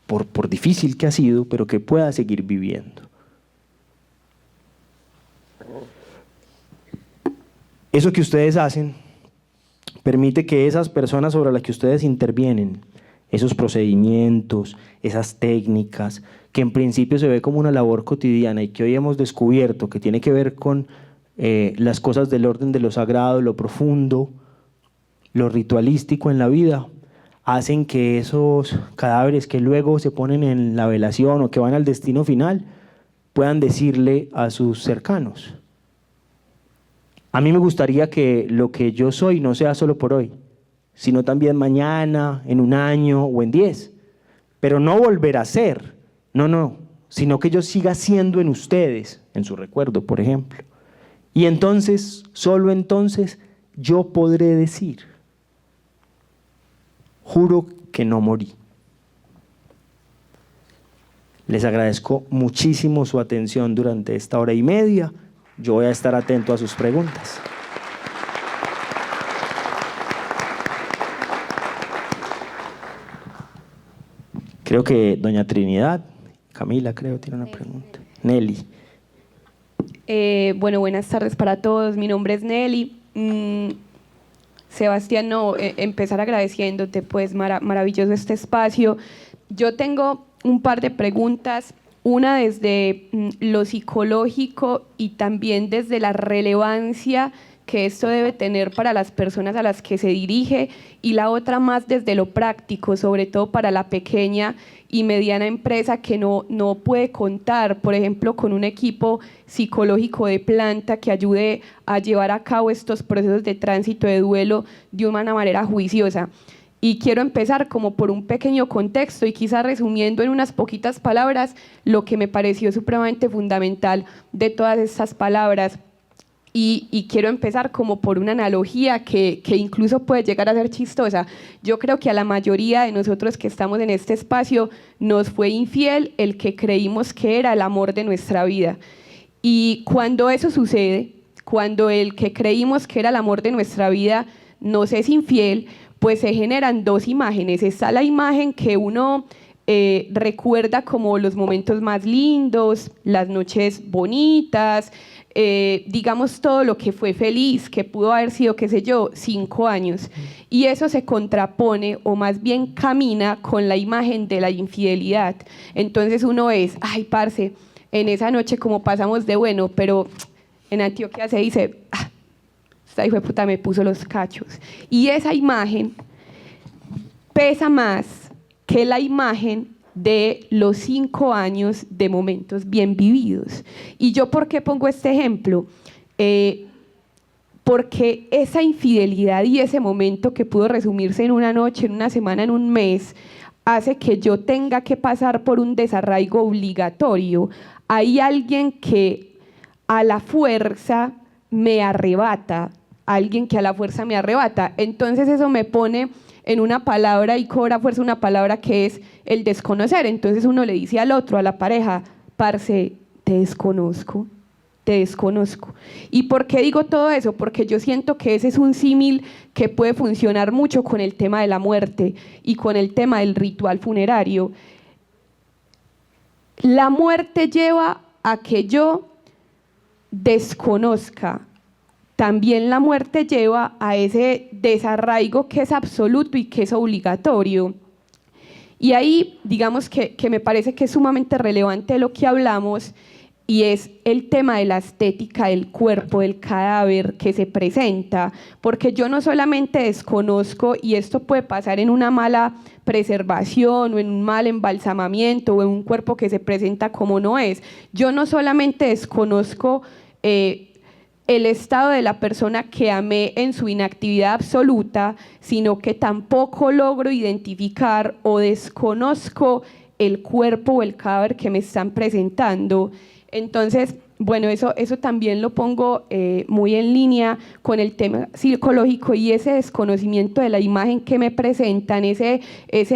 por difícil que ha sido, pero que pueda seguir viviendo. Eso que ustedes hacen permite que esas personas sobre las que ustedes intervienen, esos procedimientos, esas técnicas, que en principio se ve como una labor cotidiana y que hoy hemos descubierto que tiene que ver con las cosas del orden de lo sagrado, lo profundo, lo ritualístico en la vida, hacen que esos cadáveres que luego se ponen en la velación o que van al destino final puedan decirle a sus cercanos: a mí me gustaría que lo que yo soy no sea solo por hoy, sino también mañana, en un año o en 10. Pero no volver a ser, no, sino que yo siga siendo en ustedes, en su recuerdo, por ejemplo. Y entonces, solo entonces, yo podré decir: juro que no morí. Les agradezco muchísimo su atención durante esta hora y media. Yo voy a estar atento a sus preguntas. Creo que doña Trinidad, Camila creo, tiene una pregunta. Nelly. Bueno, buenas tardes para todos. Mi nombre es Nelly. Sebastián, empezar agradeciéndote, pues maravilloso este espacio. Yo tengo un par de preguntas, una desde lo psicológico y también desde la relevancia que esto debe tener para las personas a las que se dirige, y la otra más desde lo práctico, sobre todo para la pequeña y mediana empresa que no puede contar, por ejemplo, con un equipo psicológico de planta que ayude a llevar a cabo estos procesos de tránsito de duelo de una manera juiciosa. Y quiero empezar como por un pequeño contexto y quizás resumiendo en unas poquitas palabras lo que me pareció supremamente fundamental de todas estas palabras. Y quiero empezar como por una analogía que incluso puede llegar a ser chistosa. Yo creo que a la mayoría de nosotros que estamos en este espacio nos fue infiel el que creímos que era el amor de nuestra vida. Y cuando eso sucede, cuando el que creímos que era el amor de nuestra vida nos es infiel, pues se generan dos imágenes. Está la imagen que uno recuerda como los momentos más lindos, las noches bonitas, digamos todo lo que fue feliz, que pudo haber sido, qué sé yo, 5 años. Y eso se contrapone, o más bien camina, con la imagen de la infidelidad. Entonces uno es, ay, parce, en esa noche como pasamos de bueno, pero en Antioquia se dice, esta hijo de puta me puso los cachos. Y esa imagen pesa más que la imagen de los 5 años de momentos bien vividos. ¿Y yo por qué pongo este ejemplo? Porque esa infidelidad y ese momento que pudo resumirse en una noche, en una semana, en un mes, hace que yo tenga que pasar por un desarraigo obligatorio. Hay alguien que a la fuerza me arrebata, entonces eso me pone en una palabra y cobra fuerza una palabra que es el desconocer. Entonces uno le dice al otro, a la pareja, parce, te desconozco. ¿Y por qué digo todo eso? Porque yo siento que ese es un símil que puede funcionar mucho con el tema de la muerte y con el tema del ritual funerario. La muerte lleva a que yo desconozca también la muerte lleva a ese desarraigo que es absoluto y que es obligatorio. Y ahí, digamos que me parece que es sumamente relevante lo que hablamos, y es el tema de la estética del cuerpo, del cadáver que se presenta, porque yo no solamente desconozco, y esto puede pasar en una mala preservación o en un mal embalsamamiento o en un cuerpo que se presenta como no es, yo no solamente desconozco el estado de la persona que amé en su inactividad absoluta, sino que tampoco logro identificar o desconozco el cuerpo o el cadáver que me están presentando. Entonces, bueno, eso también lo pongo muy en línea con el tema psicológico, y ese desconocimiento de la imagen que me presentan, ese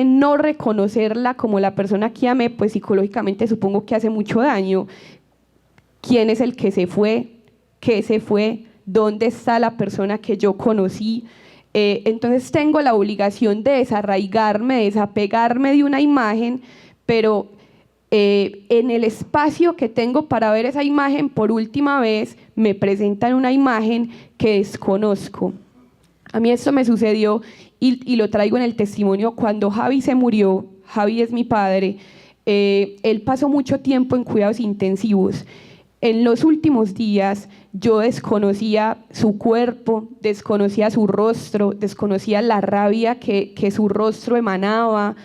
no reconocerla como la persona que amé, pues psicológicamente supongo que hace mucho daño. ¿Quién es el que se fue? ¿Qué se fue? ¿Dónde está la persona que yo conocí? Entonces tengo la obligación de desarraigarme, de desapegarme de una imagen, pero en el espacio que tengo para ver esa imagen por última vez, me presentan una imagen que desconozco. A mí esto me sucedió y lo traigo en el testimonio cuando Javi se murió. Javi es mi padre. Él pasó mucho tiempo en cuidados intensivos. En los últimos días yo desconocía su cuerpo, desconocía su rostro, desconocía la rabia que su rostro emanaba,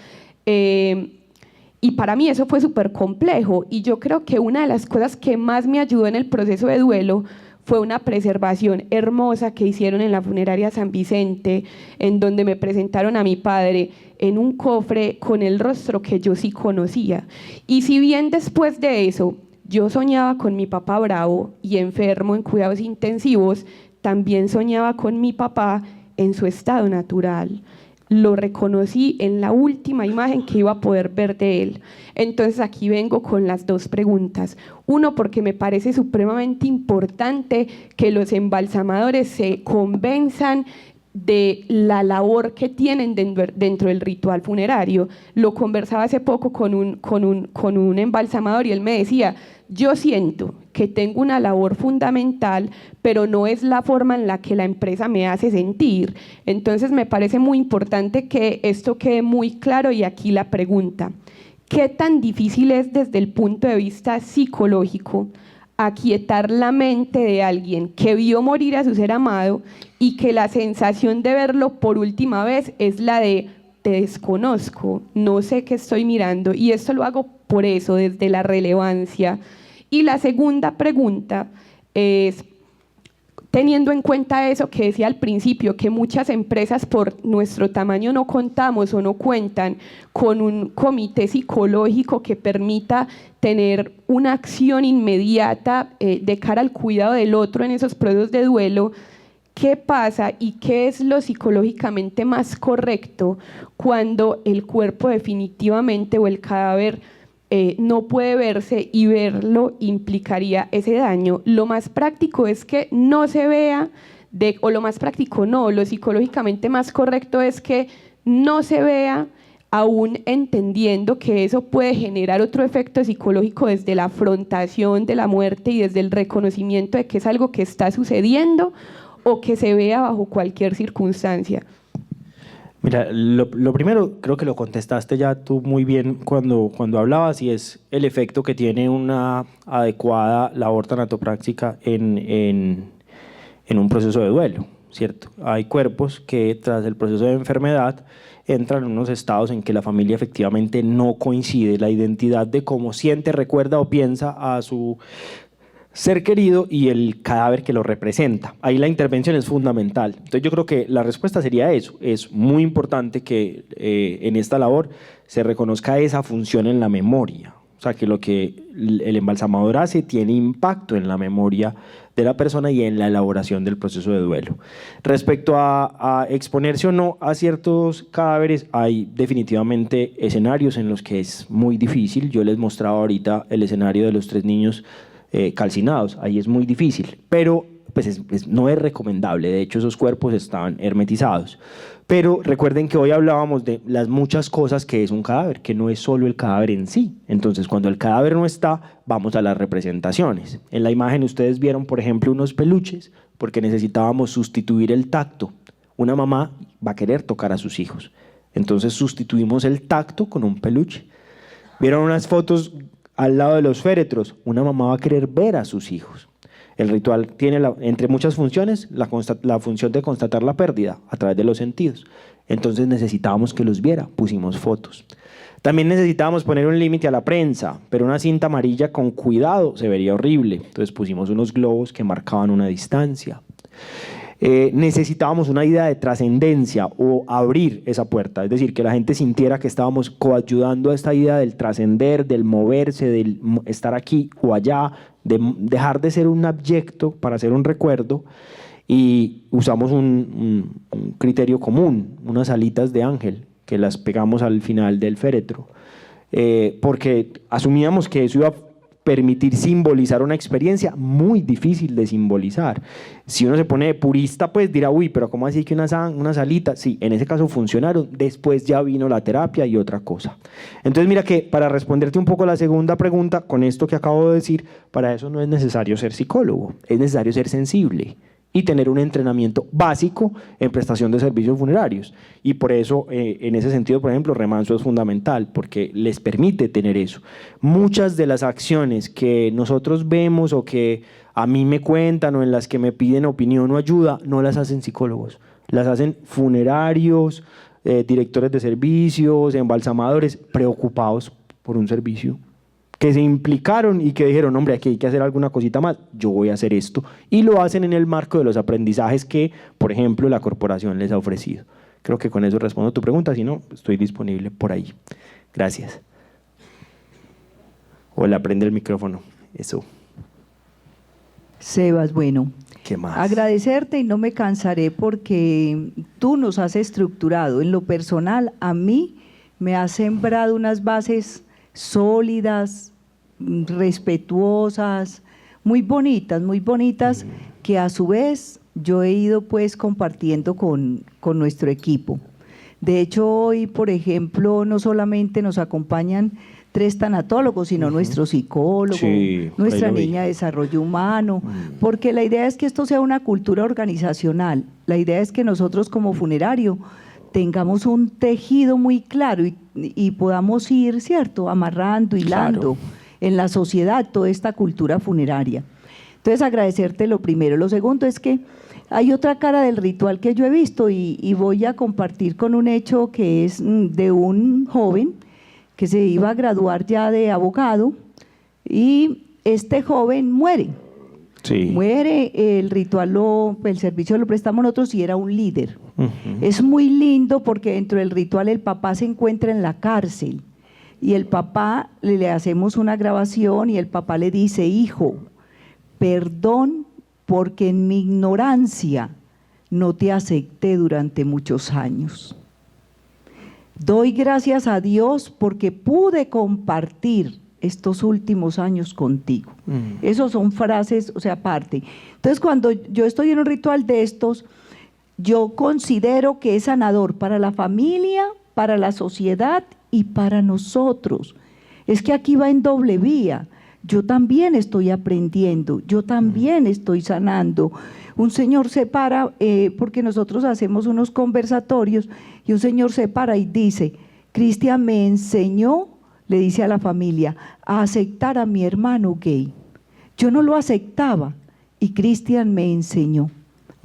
y para mí eso fue súper complejo, y yo creo que una de las cosas que más me ayudó en el proceso de duelo fue una preservación hermosa que hicieron en la funeraria San Vicente, en donde me presentaron a mi padre en un cofre con el rostro que yo sí conocía. Y si bien después de eso yo soñaba con mi papá bravo y enfermo en cuidados intensivos, también soñaba con mi papá en su estado natural. Lo reconocí en la última imagen que iba a poder ver de él. Entonces aquí vengo con las dos preguntas. Uno, porque me parece supremamente importante que los embalsamadores se convenzan de la labor que tienen dentro del ritual funerario. Lo conversaba hace poco con un embalsamador y él me decía: yo siento que tengo una labor fundamental, pero no es la forma en la que la empresa me hace sentir. Entonces me parece muy importante que esto quede muy claro, y aquí la pregunta: ¿qué tan difícil es desde el punto de vista psicológico aquietar la mente de alguien que vio morir a su ser amado y que la sensación de verlo por última vez es la de te desconozco, no sé qué estoy mirando? Y esto lo hago por eso, desde la relevancia. Y la segunda pregunta es, teniendo en cuenta eso que decía al principio, que muchas empresas por nuestro tamaño no contamos o no cuentan con un comité psicológico que permita tener una acción inmediata de cara al cuidado del otro en esos procesos de duelo, ¿qué pasa y qué es lo psicológicamente más correcto cuando el cuerpo definitivamente o el cadáver no puede verse y verlo implicaría ese daño? Lo más práctico es que no se vea, o lo más práctico no, lo psicológicamente más correcto es que no se vea, aún entendiendo que eso puede generar otro efecto psicológico desde la afrontación de la muerte y desde el reconocimiento de que es algo que está sucediendo, o que se vea bajo cualquier circunstancia. Mira, lo primero creo que lo contestaste ya tú muy bien cuando hablabas, y es el efecto que tiene una adecuada labor tanatopráctica en un proceso de duelo, ¿cierto? Hay cuerpos que tras el proceso de enfermedad entran en unos estados en que la familia efectivamente no coincide la identidad de cómo siente, recuerda o piensa a su ser querido y el cadáver que lo representa. Ahí la intervención es fundamental. Entonces yo creo que la respuesta sería eso. Es muy importante que en esta labor se reconozca esa función en la memoria. O sea, que lo que el embalsamador hace tiene impacto en la memoria de la persona y en la elaboración del proceso de duelo. Respecto a exponerse o no a ciertos cadáveres, hay definitivamente escenarios en los que es muy difícil. Yo les mostraba ahorita el escenario de los 3 niños calcinados, ahí es muy difícil, pero pues no es recomendable. De hecho, esos cuerpos están hermetizados. Pero recuerden que hoy hablábamos de las muchas cosas que es un cadáver, que no es solo el cadáver en sí. Entonces, cuando el cadáver no está, vamos a las representaciones. En la imagen ustedes vieron, por ejemplo, unos peluches. porque necesitábamos sustituir el tacto. Una mamá va a querer tocar a sus hijos. Entonces sustituimos el tacto con un peluche. ¿Vieron unas fotos al lado de los féretros? Una mamá va a querer ver a sus hijos. El ritual tiene, entre muchas funciones, la función de constatar la pérdida a través de los sentidos. Entonces necesitábamos que los viera, pusimos fotos. También necesitábamos poner un límite a la prensa, pero una cinta amarilla con cuidado se vería horrible. Entonces pusimos unos globos que marcaban una distancia. Necesitábamos una idea de trascendencia o abrir esa puerta, es decir, que la gente sintiera que estábamos coayudando a esta idea del trascender, del moverse, del estar aquí o allá, de dejar de ser un abyecto para ser un recuerdo, y usamos un criterio común, unas alitas de ángel que las pegamos al final del féretro, porque asumíamos que eso iba a permitir simbolizar una experiencia muy difícil de simbolizar. Si uno se pone purista, pues dirá, uy, pero ¿cómo así que unas alitas? Sí, en ese caso funcionaron, después ya vino la terapia y otra cosa. Entonces mira que para responderte un poco la segunda pregunta, con esto que acabo de decir, para eso no es necesario ser psicólogo, es necesario ser sensible y tener un entrenamiento básico en prestación de servicios funerarios. Y por eso, en ese sentido, por ejemplo, Remanso es fundamental, porque les permite tener eso. Muchas de las acciones que nosotros vemos o que a mí me cuentan o en las que me piden opinión o ayuda, no las hacen psicólogos, las hacen funerarios, directores de servicios, embalsamadores, preocupados por un servicio, que se implicaron y que dijeron, hombre, aquí hay que hacer alguna cosita más, yo voy a hacer esto, y lo hacen en el marco de los aprendizajes que, por ejemplo, la corporación les ha ofrecido. Creo que con eso respondo a tu pregunta, si no, estoy disponible por ahí. Gracias. Hola, prende el micrófono, eso. Sebas, bueno, ¿qué más? Agradecerte, y no me cansaré porque tú nos has estructurado. En lo personal, a mí me has sembrado unas bases sólidas, respetuosas, muy bonitas, que a su vez yo he ido pues compartiendo con nuestro equipo. De hecho, hoy, por ejemplo, no solamente nos acompañan 3 tanatólogos, sino nuestro psicólogo, sí, nuestra niña de desarrollo humano, porque la idea es que esto sea una cultura organizacional. La idea es que nosotros como funerario tengamos un tejido muy claro y podamos ir, ¿cierto?, amarrando, hilando en la sociedad toda esta cultura funeraria. Entonces, agradecerte lo primero. Lo segundo es que hay otra cara del ritual que yo he visto y voy a compartir con un hecho que es de un joven que se iba a graduar ya de abogado, y este joven muere. Sí. Muere, el ritual, el servicio lo prestamos nosotros y era un líder. Es muy lindo porque dentro del ritual el papá se encuentra en la cárcel y el papá, le hacemos una grabación y el papá le dice, hijo, perdón porque en mi ignorancia no te acepté durante muchos años. Doy gracias a Dios porque pude compartir estos últimos años contigo. Esos son frases, o sea, aparte. Entonces, cuando yo estoy en un ritual de estos, yo considero que es sanador para la familia, para la sociedad y para nosotros. Es que aquí va en doble vía. Yo también estoy aprendiendo, yo también estoy sanando. Un señor se para, porque nosotros hacemos unos conversatorios, y un señor se para y dice, Cristian me enseñó, le dice a la familia, a aceptar a mi hermano gay. Yo no lo aceptaba y Cristian me enseñó.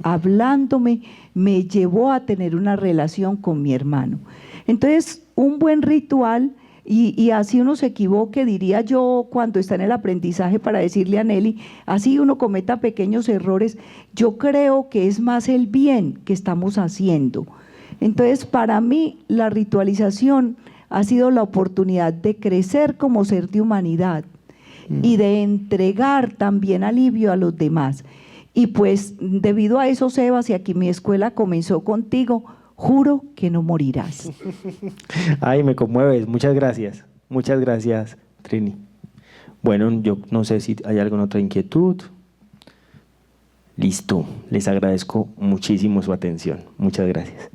Hablándome, me llevó a tener una relación con mi hermano. Entonces, un buen ritual, y así uno se equivoque, diría yo, cuando está en el aprendizaje, para decirle a Nelly, así uno cometa pequeños errores, yo creo que es más el bien que estamos haciendo. Entonces, para mí, la ritualización ha sido la oportunidad de crecer como ser de humanidad y de entregar también alivio a los demás. Y pues, debido a eso, Sebas, y aquí mi escuela comenzó contigo, juro que no morirás. Ay, me conmueves. Muchas gracias, Trini. Bueno, yo no sé si hay alguna otra inquietud. Listo, les agradezco muchísimo su atención. Muchas gracias.